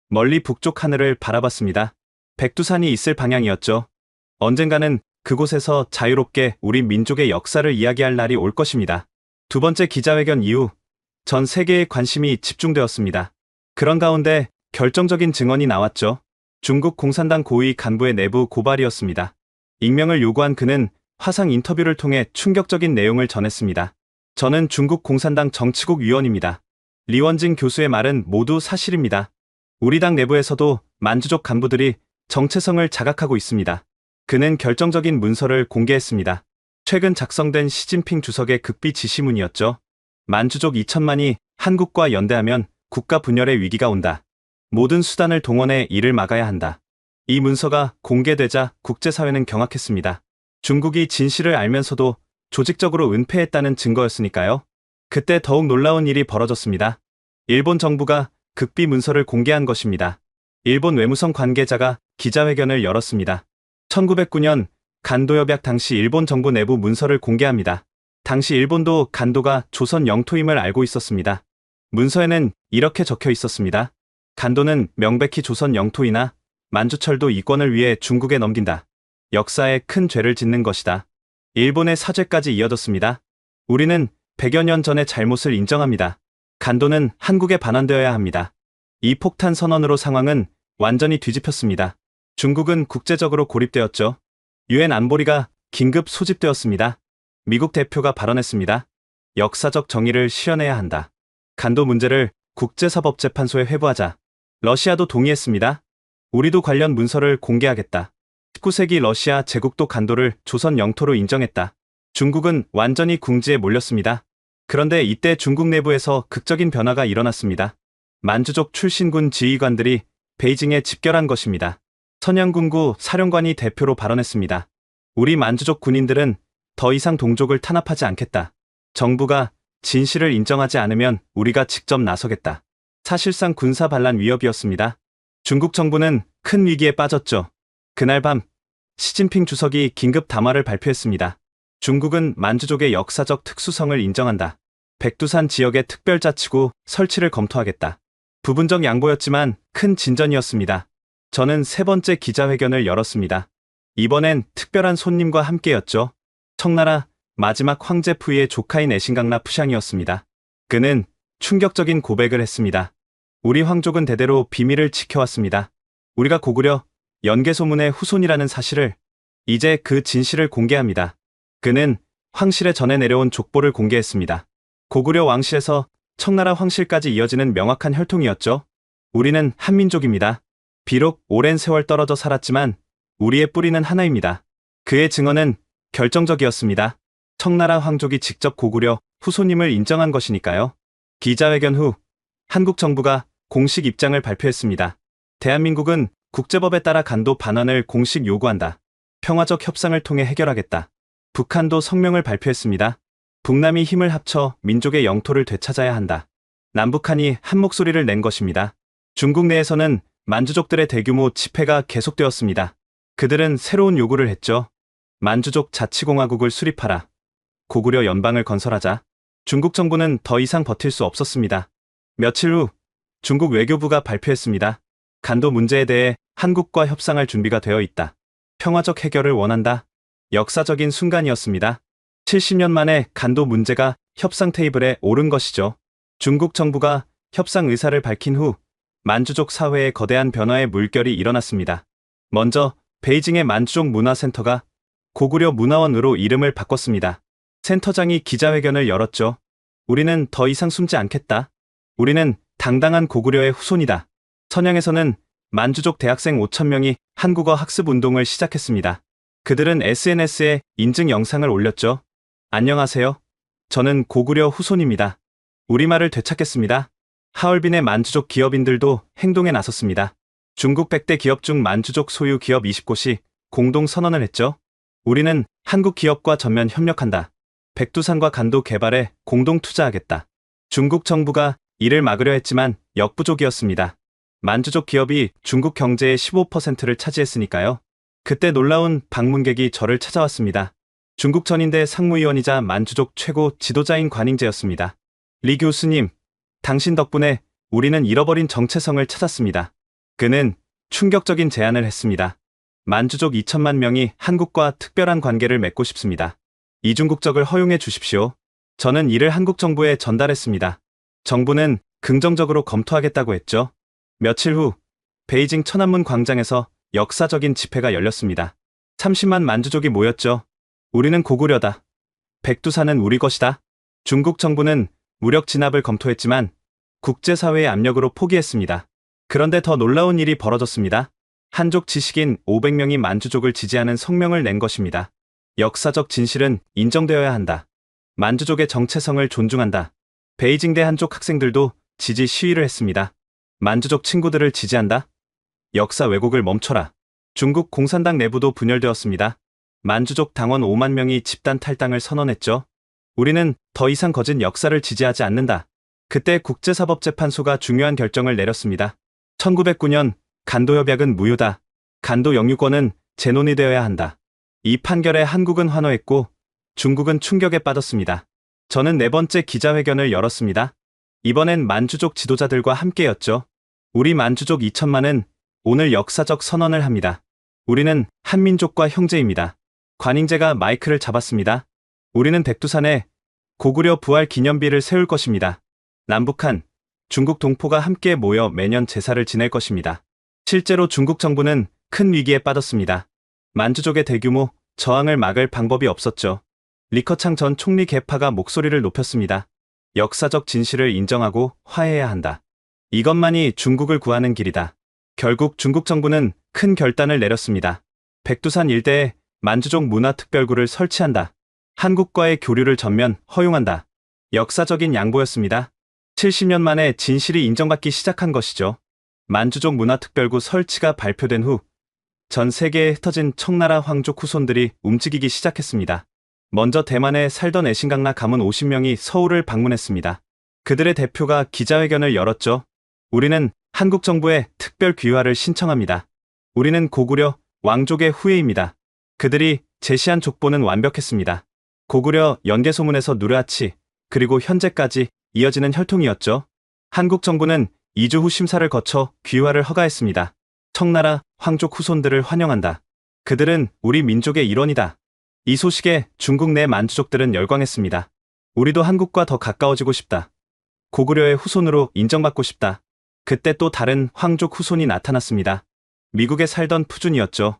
멀리 북쪽 하늘을 바라봤습니다. 백두산이 있을 방향이었죠. 언젠가는 그곳에서 자유롭게 우리 민족의 역사를 이야기할 날이 올 것입니다. 두 번째 기자회견 이후 전 세계의 관심이 집중되었습니다. 그런 가운데 결정적인 증언이 나왔죠. 중국 공산당 고위 간부의 내부 고발이었습니다. 익명을 요구한 그는 화상 인터뷰를 통해 충격적인 내용을 전했습니다. 저는 중국 공산당 정치국 위원입니다. 리원진 교수의 말은 모두 사실입니다. 우리 당 내부에서도 만주족 간부들이 정체성을 자각하고 있습니다. 그는 결정적인 문서를 공개했습니다. 최근 작성된 시진핑 주석의 극비 지시문이었죠. 만주족 2천만이 한국과 연대하면 국가 분열의 위기가 온다. 모든 수단을 동원해 이를 막아야 한다. 이 문서가 공개되자 국제사회는 경악했습니다. 중국이 진실을 알면서도 조직적으로 은폐했다는 증거였으니까요. 그때 더욱 놀라운 일이 벌어졌습니다. 일본 정부가 극비 문서를 공개한 것입니다. 일본 외무성 관계자가 기자회견을 열었습니다. 1909년 간도협약 당시 일본 정부 내부 문서를 공개합니다. 당시 일본도 간도가 조선 영토임을 알고 있었습니다. 문서에는 이렇게 적혀 있었습니다. 간도는 명백히 조선 영토이나 만주철도 이권을 위해 중국에 넘긴다. 역사에 큰 죄를 짓는 것이다. 일본의 사죄까지 이어졌습니다. 우리는 100여 년 전의 잘못을 인정합니다. 간도는 한국에 반환되어야 합니다. 이 폭탄 선언으로 상황은 완전히 뒤집혔습니다. 중국은 국제적으로 고립되었죠. 유엔 안보리가 긴급 소집되었습니다. 미국 대표가 발언했습니다. 역사적 정의를 실현해야 한다. 간도 문제를 국제사법재판소에 회부하자. 러시아도 동의했습니다. 우리도 관련 문서를 공개하겠다. 19세기 러시아 제국도 간도를 조선 영토로 인정했다. 중국은 완전히 궁지에 몰렸습니다. 그런데 이때 중국 내부에서 극적인 변화가 일어났습니다. 만주족 출신 군 지휘관들이 베이징에 집결한 것입니다. 선양군구 사령관이 대표로 발언했습니다. 우리 만주족 군인들은 더 이상 동족을 탄압하지 않겠다. 정부가 진실을 인정하지 않으면 우리가 직접 나서겠다. 사실상 군사 반란 위협이었습니다. 중국 정부는 큰 위기에 빠졌죠. 그날 밤 시진핑 주석이 긴급 담화를 발표했습니다. 중국은 만주족의 역사적 특수성을 인정한다. 백두산 지역의 특별자치구 설치를 검토하겠다. 부분적 양보였지만 큰 진전이었습니다. 저는 세 번째 기자회견을 열었습니다. 이번엔 특별한 손님과 함께였죠. 청나라 마지막 황제 푸이의 조카인 애신강라 푸샹이었습니다. 그는 충격적인 고백을 했습니다. 우리 황족은 대대로 비밀을 지켜왔습니다. 우리가 고구려 연개소문의 후손이라는 사실을, 이제 그 진실을 공개합니다. 그는 황실에 전해 내려온 족보를 공개했습니다. 고구려 왕실에서 청나라 황실까지 이어지는 명확한 혈통이었죠. 우리는 한민족입니다. 비록 오랜 세월 떨어져 살았지만 우리의 뿌리는 하나입니다. 그의 증언은 결정적이었습니다. 청나라 황족이 직접 고구려 후손임을 인정한 것이니까요. 기자회견 후 한국 정부가 공식 입장을 발표했습니다. 대한민국은 국제법에 따라 간도 반환을 공식 요구한다. 평화적 협상을 통해 해결하겠다. 북한도 성명을 발표했습니다. 북남이 힘을 합쳐 민족의 영토를 되찾아야 한다. 남북한이 한 목소리를 낸 것입니다. 중국 내에서는 만주족들의 대규모 집회가 계속되었습니다. 그들은 새로운 요구를 했죠. 만주족 자치공화국을 수립하라. 고구려 연방을 건설하자. 중국 정부는 더 이상 버틸 수 없었습니다. 며칠 후 중국 외교부가 발표했습니다. 간도 문제에 대해 한국과 협상할 준비가 되어 있다. 평화적 해결을 원한다. 역사적인 순간이었습니다. 70년 만에 간도 문제가 협상 테이블에 오른 것이죠. 중국 정부가 협상 의사를 밝힌 후 만주족 사회에 거대한 변화의 물결이 일어났습니다. 먼저 베이징의 만주족 문화센터가 고구려 문화원으로 이름을 바꿨습니다. 센터장이 기자회견을 열었죠. 우리는 더 이상 숨지 않겠다. 우리는 당당한 고구려의 후손이다. 선양에서는 만주족 대학생 5,000명이 한국어 학습 운동을 시작했습니다. 그들은 SNS에 인증 영상을 올렸죠. 안녕하세요. 저는 고구려 후손입니다. 우리말을 되찾겠습니다. 하얼빈의 만주족 기업인들도 행동에 나섰습니다. 중국 100대 기업 중 만주족 소유 기업 20곳이 공동 선언을 했죠. 우리는 한국 기업과 전면 협력한다. 백두산과 간도 개발에 공동 투자하겠다. 중국 정부가 이를 막으려 했지만 역부족이었습니다. 만주족 기업이 중국 경제의 15%를 차지했으니까요. 그때 놀라운 방문객이 저를 찾아왔습니다. 중국 전인대 상무위원이자 만주족 최고 지도자인 관잉제였습니다. 리 교수님, 당신 덕분에 우리는 잃어버린 정체성을 찾았습니다. 그는 충격적인 제안을 했습니다. 만주족 2천만 명이 한국과 특별한 관계를 맺고 싶습니다. 이중 국적을 허용해 주십시오. 저는 이를 한국 정부에 전달했습니다. 정부는 긍정적으로 검토하겠다고 했죠. 며칠 후 베이징 천안문 광장에서 역사적인 집회가 열렸습니다. 30만 만주족이 모였죠. 우리는 고구려다. 백두산은 우리 것이다. 중국 정부는 무력 진압을 검토했지만 국제사회의 압력으로 포기했습니다. 그런데 더 놀라운 일이 벌어졌습니다. 한족 지식인 500명이 만주족을 지지하는 성명을 낸 것입니다. 역사적 진실은 인정되어야 한다. 만주족의 정체성을 존중한다. 베이징대 한족 학생들도 지지 시위를 했습니다. 만주족 친구들을 지지한다. 역사 왜곡을 멈춰라. 중국 공산당 내부도 분열되었습니다. 만주족 당원 5만 명이 집단 탈당을 선언했죠. 우리는 더 이상 거짓 역사를 지지하지 않는다. 그때 국제사법재판소가 중요한 결정을 내렸습니다. 1909년 간도협약은 무효다. 간도 영유권은 재논의되어야 한다. 이 판결에 한국은 환호했고 중국은 충격에 빠졌습니다. 저는 네 번째 기자회견을 열었습니다. 이번엔 만주족 지도자들과 함께였죠. 우리 만주족 2천만은 오늘 역사적 선언을 합니다. 우리는 한민족과 형제입니다. 관잉제가 마이크를 잡았습니다. 우리는 백두산에 고구려 부활 기념비를 세울 것입니다. 남북한, 중국 동포가 함께 모여 매년 제사를 지낼 것입니다. 실제로 중국 정부는 큰 위기에 빠졌습니다. 만주족의 대규모 저항을 막을 방법이 없었죠. 리커창 전 총리 계파가 목소리를 높였습니다. 역사적 진실을 인정하고 화해해야 한다. 이것만이 중국을 구하는 길이다. 결국 중국 정부는 큰 결단을 내렸습니다. 백두산 일대에 만주족 문화특별구를 설치한다. 한국과의 교류를 전면 허용한다. 역사적인 양보였습니다. 70년 만에 진실이 인정받기 시작한 것이죠. 만주족 문화특별구 설치가 발표된 후 전 세계에 흩어진 청나라 황족 후손들이 움직이기 시작했습니다. 먼저 대만에 살던 애신강라 가문 50명이 서울을 방문했습니다. 그들의 대표가 기자회견을 열었죠. 우리는 한국 정부에 특별 귀화를 신청합니다. 우리는 고구려 왕족의 후예입니다. 그들이 제시한 족보는 완벽했습니다. 고구려 연개소문에서 누르하치, 그리고 현재까지 이어지는 혈통이었죠. 한국 정부는 2주 후 심사를 거쳐 귀화를 허가했습니다. 청나라 황족 후손들을 환영한다. 그들은 우리 민족의 일원이다. 이 소식에 중국 내 만주족들은 열광했습니다. 우리도 한국과 더 가까워지고 싶다. 고구려의 후손으로 인정받고 싶다. 그때 또 다른 황족 후손이 나타났습니다. 미국에 살던 푸준이었죠.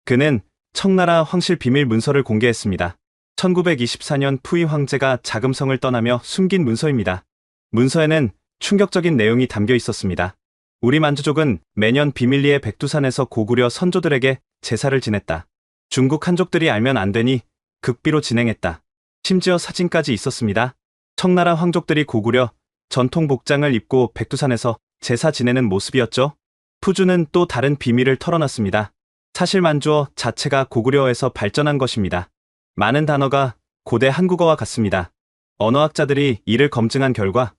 그는 청나라 황실 비밀 문서를 공개했습니다. 1924년 푸이 황제가 자금성을 떠나며 숨긴 문서입니다. 문서에는 충격적인 내용이 담겨 있었습니다. 우리 만주족은 매년 비밀리에 백두산에서 고구려 선조들에게 제사를 지냈다. 중국 한족들이 알면 안 되니 극비로 진행했다. 심지어 사진까지 있었습니다. 청나라 황족들이 고구려 전통 복장을 입고 백두산에서 제사 지내는 모습이었죠. 푸주는 또 다른 비밀을 털어놨습니다. 사실 만주어 자체가 고구려에서 발전한 것입니다. 많은 단어가 고대 한국어와 같습니다. 언어학자들이 이를 검증한 결과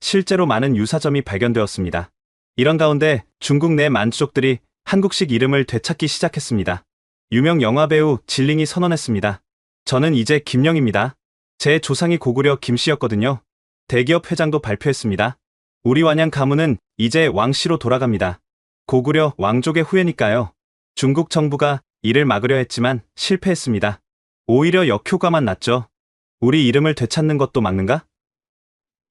실제로 많은 유사점이 발견되었습니다. 이런 가운데 중국 내 만주족들이 한국식 이름을 되찾기 시작했습니다. 유명 영화배우 진링이 선언했습니다. 저는 이제 김영입니다. 제 조상이 고구려 김씨였거든요. 대기업 회장도 발표했습니다. 우리 완양 가문은 이제 왕씨로 돌아갑니다. 고구려 왕족의 후예니까요. 중국 정부가 이를 막으려 했지만 실패했습니다. 오히려 역효과만 났죠. 우리 이름을 되찾는 것도 막는가?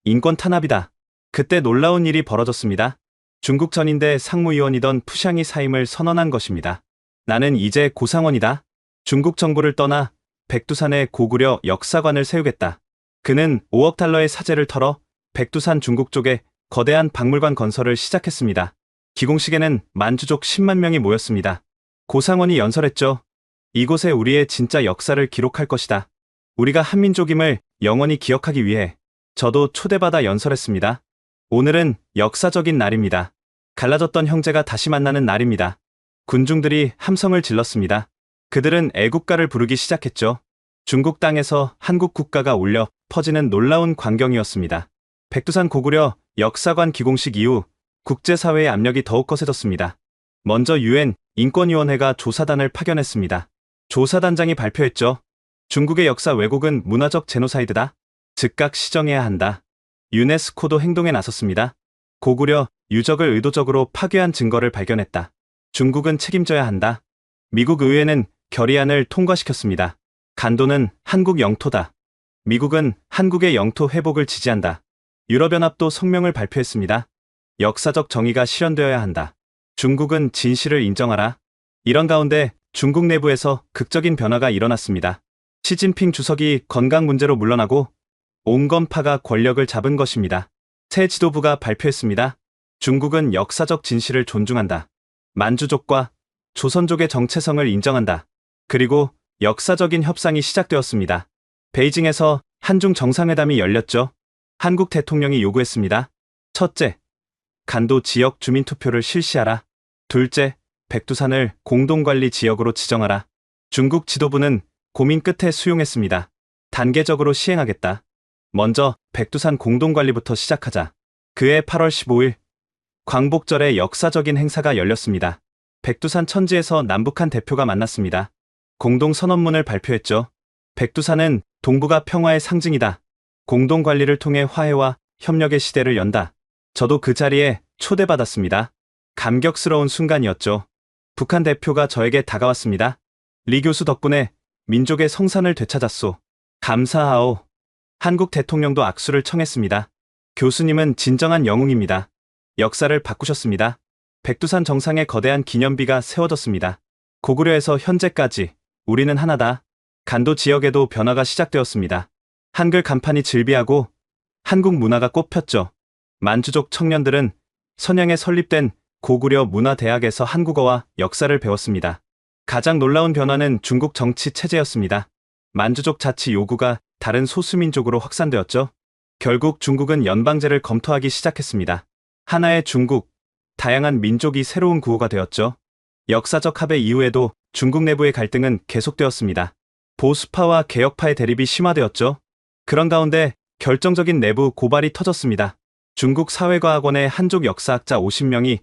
인권 탄압이다. 그때 놀라운 일이 벌어졌습니다. 중국 전인대 상무위원이던 푸샹이 사임을 선언한 것입니다. 나는 이제 고상원이다. 중국 정부를 떠나 백두산에 고구려 역사관을 세우겠다. 그는 5억 달러의 사재를 털어 백두산 중국 쪽에 거대한 박물관 건설을 시작했습니다. 기공식에는 만주족 10만 명이 모였습니다. 고상원이 연설했죠. 이곳에 우리의 진짜 역사를 기록할 것이다. 우리가 한민족임을 영원히 기억하기 위해 저도 초대받아 연설했습니다. 오늘은 역사적인 날입니다. 갈라졌던 형제가 다시 만나는 날입니다. 군중들이 함성을 질렀습니다. 그들은 애국가를 부르기 시작했죠. 중국 땅에서 한국 국가가 울려 퍼지는 놀라운 광경이었습니다. 백두산 고구려 역사관 기공식 이후 국제사회의 압력이 더욱 거세졌습니다. 먼저 유엔 인권위원회가 조사단을 파견했습니다. 조사단장이 발표했죠. 중국의 역사 왜곡은 문화적 제노사이드다. 즉각 시정해야 한다. 유네스코도 행동에 나섰습니다. 고구려 유적을 의도적으로 파괴한 증거를 발견했다. 중국은 책임져야 한다. 미국 의회는 결의안을 통과시켰습니다. 간도는 한국 영토다. 미국은 한국의 영토 회복을 지지한다. 유럽연합도 성명을 발표했습니다. 역사적 정의가 실현되어야 한다. 중국은 진실을 인정하라. 이런 가운데 중국 내부에서 극적인 변화가 일어났습니다. 시진핑 주석이 건강 문제로 물러나고 온건파가 권력을 잡은 것입니다. 새 지도부가 발표했습니다. 중국은 역사적 진실을 존중한다. 만주족과 조선족의 정체성을 인정한다. 그리고 역사적인 협상이 시작되었습니다. 베이징에서 한중 정상회담이 열렸죠. 한국 대통령이 요구했습니다. 첫째, 간도 지역 주민투표를 실시하라. 둘째, 백두산을 공동관리 지역으로 지정하라. 중국 지도부는 고민 끝에 수용했습니다. 단계적으로 시행하겠다. 먼저 백두산 공동관리부터 시작하자. 그해 8월 15일 광복절에 역사적인 행사가 열렸습니다. 백두산 천지에서 남북한 대표가 만났습니다. 공동선언문을 발표했죠. 백두산은 동북아 평화의 상징이다. 공동관리를 통해 화해와 협력의 시대를 연다. 저도 그 자리에 초대받았습니다. 감격스러운 순간이었죠. 북한 대표가 저에게 다가왔습니다. 리 교수 덕분에 민족의 성산을 되찾았소. 감사하오. 한국 대통령도 악수를 청했습니다. 교수님은 진정한 영웅입니다. 역사를 바꾸셨습니다. 백두산 정상에 거대한 기념비가 세워졌습니다. 고구려에서 현재까지 우리는 하나다. 간도 지역에도 변화가 시작되었습니다. 한글 간판이 즐비하고 한국 문화가 꽃폈죠. 만주족 청년들은 선양에 설립된 고구려 문화대학에서 한국어와 역사를 배웠습니다. 가장 놀라운 변화는 중국 정치 체제였습니다. 만주족 자치 요구가 다른 소수민족으로 확산되었죠. 결국 중국은 연방제를 검토하기 시작했습니다. 하나의 중국, 다양한 민족이 새로운 구호가 되었죠. 역사적 합의 이후에도 중국 내부의 갈등은 계속되었습니다. 보수파와 개혁파의 대립이 심화되었죠. 그런 가운데 결정적인 내부 고발이 터졌습니다. 중국 사회과학원의 한족 역사학자 50명이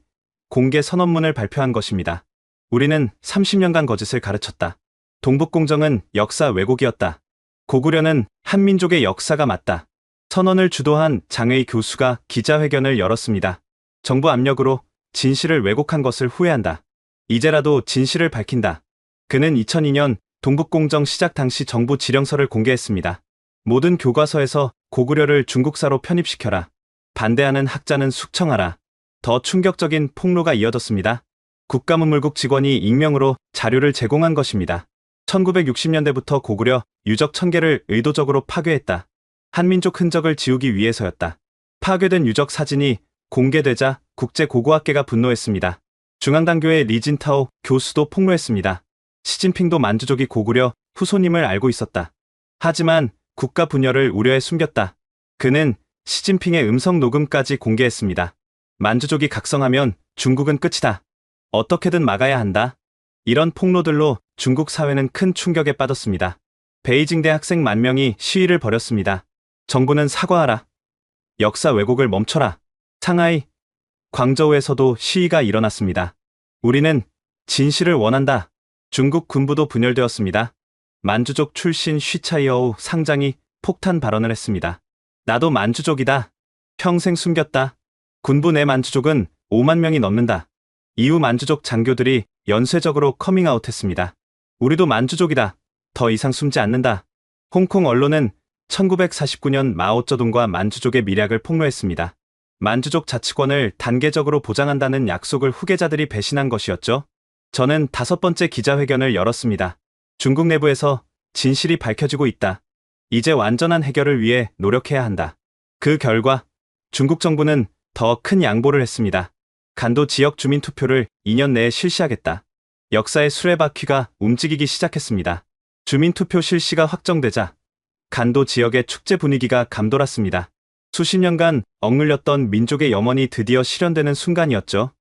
공개 선언문을 발표한 것입니다. 우리는 30년간 거짓을 가르쳤다. 동북공정은 역사 왜곡이었다. 고구려는 한민족의 역사가 맞다. 선언을 주도한 장의 교수가 기자회견을 열었습니다. 정부 압력으로 진실을 왜곡한 것을 후회한다. 이제라도 진실을 밝힌다. 그는 2002년 동북공정 시작 당시 정부 지령서를 공개했습니다. 모든 교과서에서 고구려를 중국사로 편입시켜라. 반대하는 학자는 숙청하라. 더 충격적인 폭로가 이어졌습니다. 국가문물국 직원이 익명으로 자료를 제공한 것입니다. 1960년대부터 고구려 유적 1000개를 의도적으로 파괴했다. 한민족 흔적을 지우기 위해서였다. 파괴된 유적 사진이 공개되자 국제고고학계가 분노했습니다. 중앙당교의 리진타오 교수도 폭로했습니다. 시진핑도 만주족이 고구려 후손임을 알고 있었다. 하지만 국가 분열을 우려해 숨겼다. 그는 시진핑의 음성 녹음까지 공개했습니다. 만주족이 각성하면 중국은 끝이다. 어떻게든 막아야 한다. 이런 폭로들로 중국 사회는 큰 충격에 빠졌습니다. 베이징대 학생 10,000명이 시위를 벌였습니다. 정부는 사과하라. 역사 왜곡을 멈춰라. 상하이, 광저우에서도 시위가 일어났습니다. 우리는 진실을 원한다. 중국 군부도 분열되었습니다. 만주족 출신 쉬차이어우 상장이 폭탄 발언을 했습니다. 나도 만주족이다. 평생 숨겼다. 군부 내 만주족은 5만 명이 넘는다. 이후 만주족 장교들이 연쇄적으로 커밍아웃했습니다. 우리도 만주족이다. 더 이상 숨지 않는다. 홍콩 언론은 1949년 마오쩌둥과 만주족의 밀약을 폭로했습니다. 만주족 자치권을 단계적으로 보장한다는 약속을 후계자들이 배신한 것이었죠. 저는 5번째 기자회견을 열었습니다. 중국 내부에서 진실이 밝혀지고 있다. 이제 완전한 해결을 위해 노력해야 한다. 그 결과 중국 정부는 더 큰 양보를 했습니다. 간도 지역 주민 투표를 2년 내에 실시하겠다. 역사의 수레바퀴가 움직이기 시작했습니다. 주민 투표 실시가 확정되자 간도 지역의 축제 분위기가 감돌았습니다. 수십 년간 억눌렸던 민족의 염원이 드디어 실현되는 순간이었죠.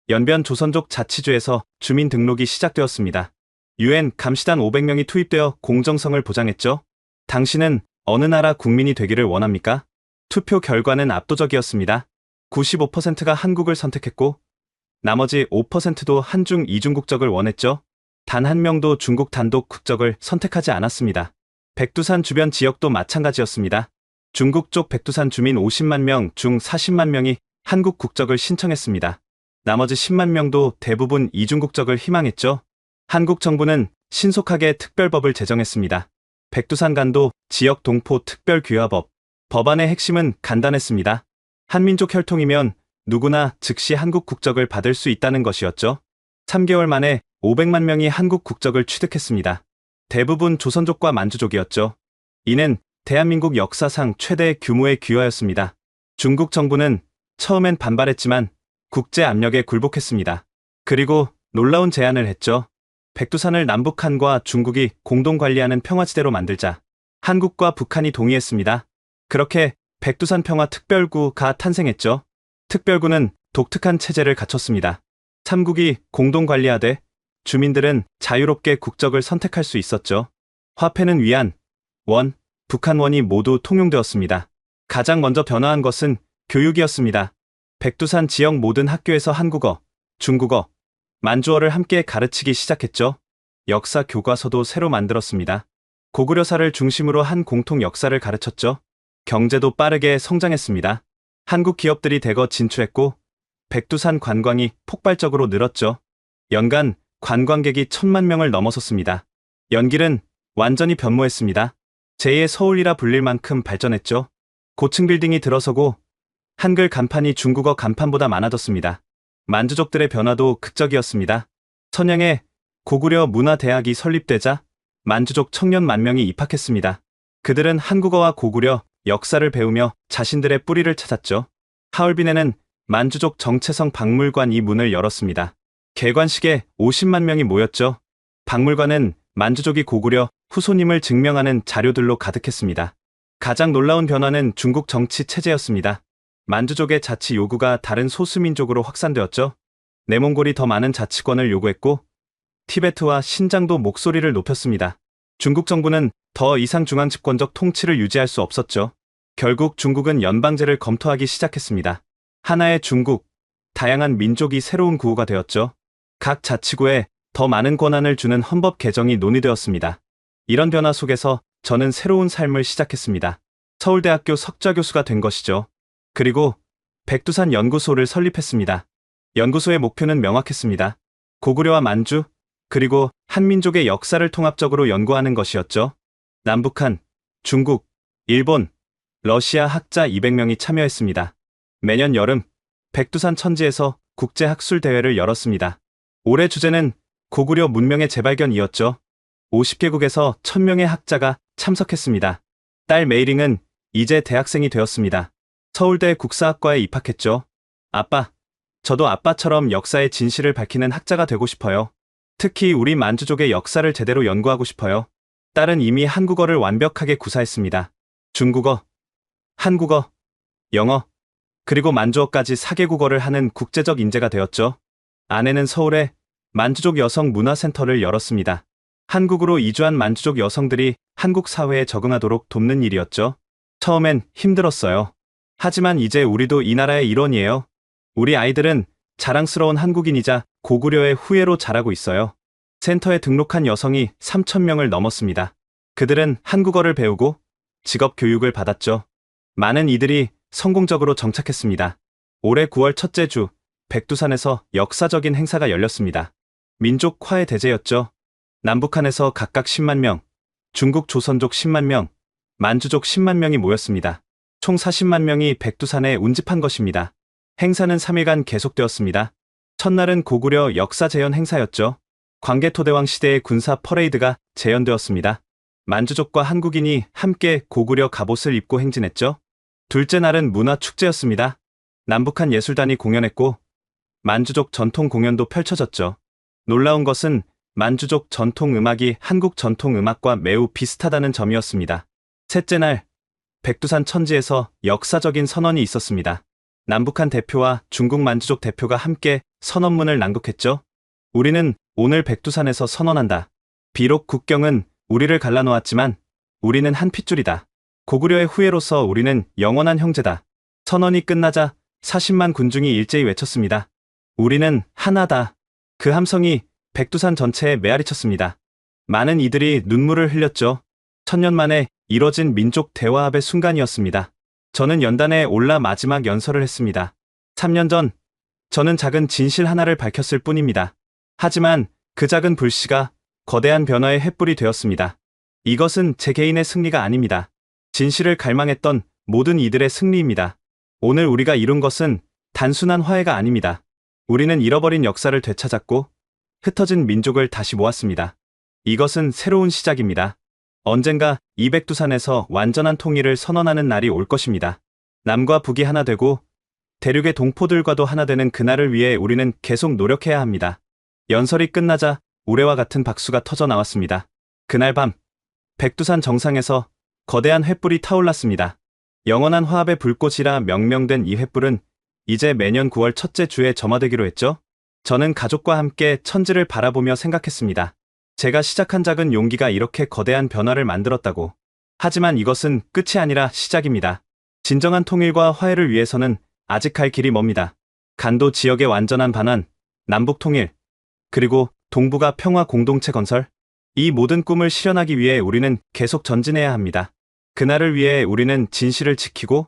연변 조선족 자치주에서 주민 등록이 시작되었습니다. UN 감시단 500명이 투입되어 공정성을 보장했죠. 당신은 어느 나라 국민이 되기를 원합니까? 투표 결과는 압도적이었습니다. 95%가 한국을 선택했고 나머지 5%도 한중 이중국적을 원했죠. 단 한 명도 중국 단독 국적을 선택하지 않았습니다. 백두산 주변 지역도 마찬가지였습니다. 중국 쪽 백두산 주민 50만 명 중 40만 명이 한국 국적을 신청했습니다. 나머지 10만 명도 대부분 이중국적을 희망했죠. 한국 정부는 신속하게 특별법을 제정했습니다. 백두산 간도 지역 동포 특별규화법. 법안의 핵심은 간단했습니다. 한민족 혈통이면 누구나 즉시 한국 국적을 받을 수 있다는 것이었죠. 3개월 만에 500만 명이 한국 국적을 취득했습니다. 대부분 조선족과 만주족이었죠. 이는 대한민국 역사상 최대 규모의 규화였습니다. 중국 정부는 처음엔 반발했지만 국제 압력에 굴복했습니다. 그리고 놀라운 제안을 했죠. 백두산을 남북한과 중국이 공동 관리하는 평화지대로 만들자. 한국과 북한이 동의했습니다. 그렇게 백두산 평화특별구가 탄생했죠. 특별구는 독특한 체제를 갖췄습니다. 3국이 공동 관리하되 주민들은 자유롭게 국적을 선택할 수 있었죠. 화폐는 위안, 원, 북한원이 모두 통용되었습니다. 가장 먼저 변화한 것은 교육이었습니다. 백두산 지역 모든 학교에서 한국어, 중국어, 만주어를 함께 가르치기 시작했죠. 역사 교과서도 새로 만들었습니다. 고구려사를 중심으로 한 공통 역사를 가르쳤죠. 경제도 빠르게 성장했습니다. 한국 기업들이 대거 진출했고 백두산 관광이 폭발적으로 늘었죠. 연간 관광객이 1,000만 명을 넘어섰습니다. 연길은 완전히 변모했습니다. 제2의 서울이라 불릴 만큼 발전했죠. 고층 빌딩이 들어서고 한글 간판이 중국어 간판보다 많아졌습니다. 만주족들의 변화도 극적이었습니다. 선양에 고구려 문화대학이 설립되자 만주족 청년 10,000명이 입학했습니다. 그들은 한국어와 고구려 역사를 배우며 자신들의 뿌리를 찾았죠. 하얼빈에는 만주족 정체성 박물관이 문을 열었습니다. 개관식에 50만 명이 모였죠. 박물관은 만주족이 고구려 후손임을 증명하는 자료들로 가득했습니다. 가장 놀라운 변화는 중국 정치 체제였습니다. 만주족의 자치 요구가 다른 소수민족으로 확산되었죠. 내몽골이 더 많은 자치권을 요구했고 티베트와 신장도 목소리를 높였습니다. 중국 정부는 더 이상 중앙집권적 통치를 유지할 수 없었죠. 결국 중국은 연방제를 검토하기 시작했습니다. 하나의 중국, 다양한 민족이 새로운 구호가 되었죠. 각 자치구에 더 많은 권한을 주는 헌법 개정이 논의되었습니다. 이런 변화 속에서 저는 새로운 삶을 시작했습니다. 서울대학교 석좌 교수가 된 것이죠. 그리고 백두산 연구소를 설립했습니다. 연구소의 목표는 명확했습니다. 고구려와 만주, 그리고 한민족의 역사를 통합적으로 연구하는 것이었죠. 남북한, 중국, 일본, 러시아 학자 200명이 참여했습니다. 매년 여름 백두산 천지에서 국제학술대회를 열었습니다. 올해 주제는 고구려 문명의 재발견이었죠. 50개국에서 1,000명의 학자가 참석했습니다. 딸 메이링은 이제 대학생이 되었습니다. 서울대 국사학과에 입학했죠. 아빠, 저도 아빠처럼 역사의 진실을 밝히는 학자가 되고 싶어요. 특히 우리 만주족의 역사를 제대로 연구하고 싶어요. 딸은 이미 한국어를 완벽하게 구사했습니다. 중국어, 한국어, 영어, 그리고 만주어까지 4개국어를 하는 국제적 인재가 되었죠. 아내는 서울에 만주족 여성 문화센터를 열었습니다. 한국으로 이주한 만주족 여성들이 한국 사회에 적응하도록 돕는 일이었죠. 처음엔 힘들었어요. 하지만 이제 우리도 이 나라의 일원이에요. 우리 아이들은 자랑스러운 한국인이자 고구려의 후예로 자라고 있어요. 센터에 등록한 여성이 3,000명을 넘었습니다. 그들은 한국어를 배우고 직업 교육을 받았죠. 많은 이들이 성공적으로 정착했습니다. 올해 9월 첫째 주 백두산에서 역사적인 행사가 열렸습니다. 민족 화해 대제였죠. 남북한에서 각각 10만 명, 중국 조선족 10만 명, 만주족 10만 명이 모였습니다. 총 40만 명이 백두산에 운집한 것입니다. 행사는 3일간 계속되었습니다. 첫날은 고구려 역사 재현 행사였죠. 광개토대왕 시대의 군사 퍼레이드가 재현되었습니다. 만주족과 한국인이 함께 고구려 갑옷을 입고 행진했죠. 둘째 날은 문화 축제였습니다. 남북한 예술단이 공연했고 만주족 전통 공연도 펼쳐졌죠. 놀라운 것은 만주족 전통 음악이 한국 전통 음악과 매우 비슷하다는 점이었습니다. 셋째 날, 백두산 천지에서 역사적인 선언이 있었습니다. 남북한 대표와 중국 만주족 대표가 함께 선언문을 낭독했죠. 우리는 오늘 백두산에서 선언한다. 비록 국경은 우리를 갈라놓았지만 우리는 한 핏줄이다. 고구려의 후예로서 우리는 영원한 형제다. 선언이 끝나자 40만 군중이 일제히 외쳤습니다. 우리는 하나다. 그 함성이 백두산 전체에 메아리쳤습니다. 많은 이들이 눈물을 흘렸죠. 천년 만에 이뤄진 민족 대화합의 순간이었습니다. 저는 연단에 올라 마지막 연설을 했습니다. 3년 전 저는 작은 진실 하나를 밝혔을 뿐입니다. 하지만 그 작은 불씨가 거대한 변화의 횃불이 되었습니다. 이것은 제 개인의 승리가 아닙니다. 진실을 갈망했던 모든 이들의 승리입니다. 오늘 우리가 이룬 것은 단순한 화해가 아닙니다. 우리는 잃어버린 역사를 되찾았고 흩어진 민족을 다시 모았습니다. 이것은 새로운 시작입니다. 언젠가 이 백두산에서 완전한 통일을 선언하는 날이 올 것입니다. 남과 북이 하나 되고 대륙의 동포들과도 하나 되는 그날을 위해 우리는 계속 노력해야 합니다. 연설이 끝나자 우레와 같은 박수가 터져 나왔습니다. 그날 밤 백두산 정상에서 거대한 횃불이 타올랐습니다. 영원한 화합의 불꽃이라 명명된 이 횃불은 이제 매년 9월 첫째 주에 점화되기로 했죠. 저는 가족과 함께 천지를 바라보며 생각했습니다. 제가 시작한 작은 용기가 이렇게 거대한 변화를 만들었다고. 하지만 이것은 끝이 아니라 시작입니다. 진정한 통일과 화해를 위해서는 아직 갈 길이 멉니다. 간도 지역의 완전한 반환, 남북 통일, 그리고 동북아 평화 공동체 건설. 이 모든 꿈을 실현하기 위해 우리는 계속 전진해야 합니다. 그날을 위해 우리는 진실을 지키고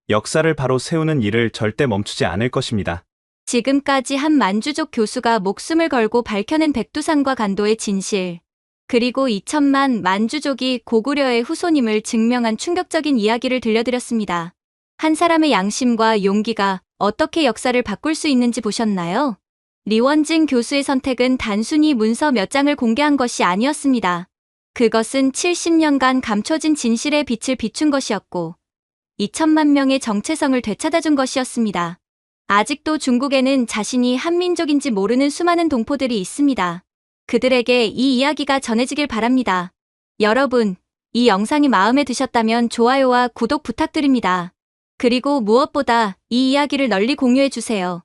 역사를 바로 세우는 일을 절대 멈추지 않을 것입니다. 지금까지 한 만주족 교수가 목숨을 걸고 밝혀낸 백두산과 간도의 진실, 그리고 2천만 만주족이 고구려의 후손임을 증명한 충격적인 이야기를 들려드렸습니다. 한 사람의 양심과 용기가 어떻게 역사를 바꿀 수 있는지 보셨나요? 리원진 교수의 선택은 단순히 문서 몇 장을 공개한 것이 아니었습니다. 그것은 70년간 감춰진 진실의 빛을 비춘 것이었고 2천만 명의 정체성을 되찾아준 것이었습니다. 아직도 중국에는 자신이 한민족인지 모르는 수많은 동포들이 있습니다. 그들에게 이 이야기가 전해지길 바랍니다. 여러분, 이 영상이 마음에 드셨다면 좋아요와 구독 부탁드립니다. 그리고 무엇보다 이 이야기를 널리 공유해주세요.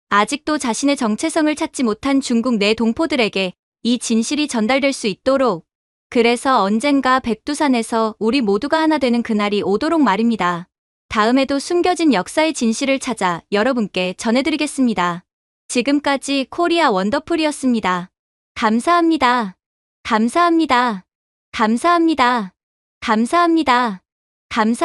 아직도 자신의 정체성을 찾지 못한 중국 내 동포들에게 이 진실이 전달될 수 있도록, 그래서 언젠가 백두산에서 우리 모두가 하나 되는 그날이 오도록 말입니다. 다음에도 숨겨진 역사의 진실을 찾아 여러분께 전해드리겠습니다. 지금까지 코리아 원더풀이었습니다. 감사합니다. 감사합니다. 감사합니다. 감사합니다. 감사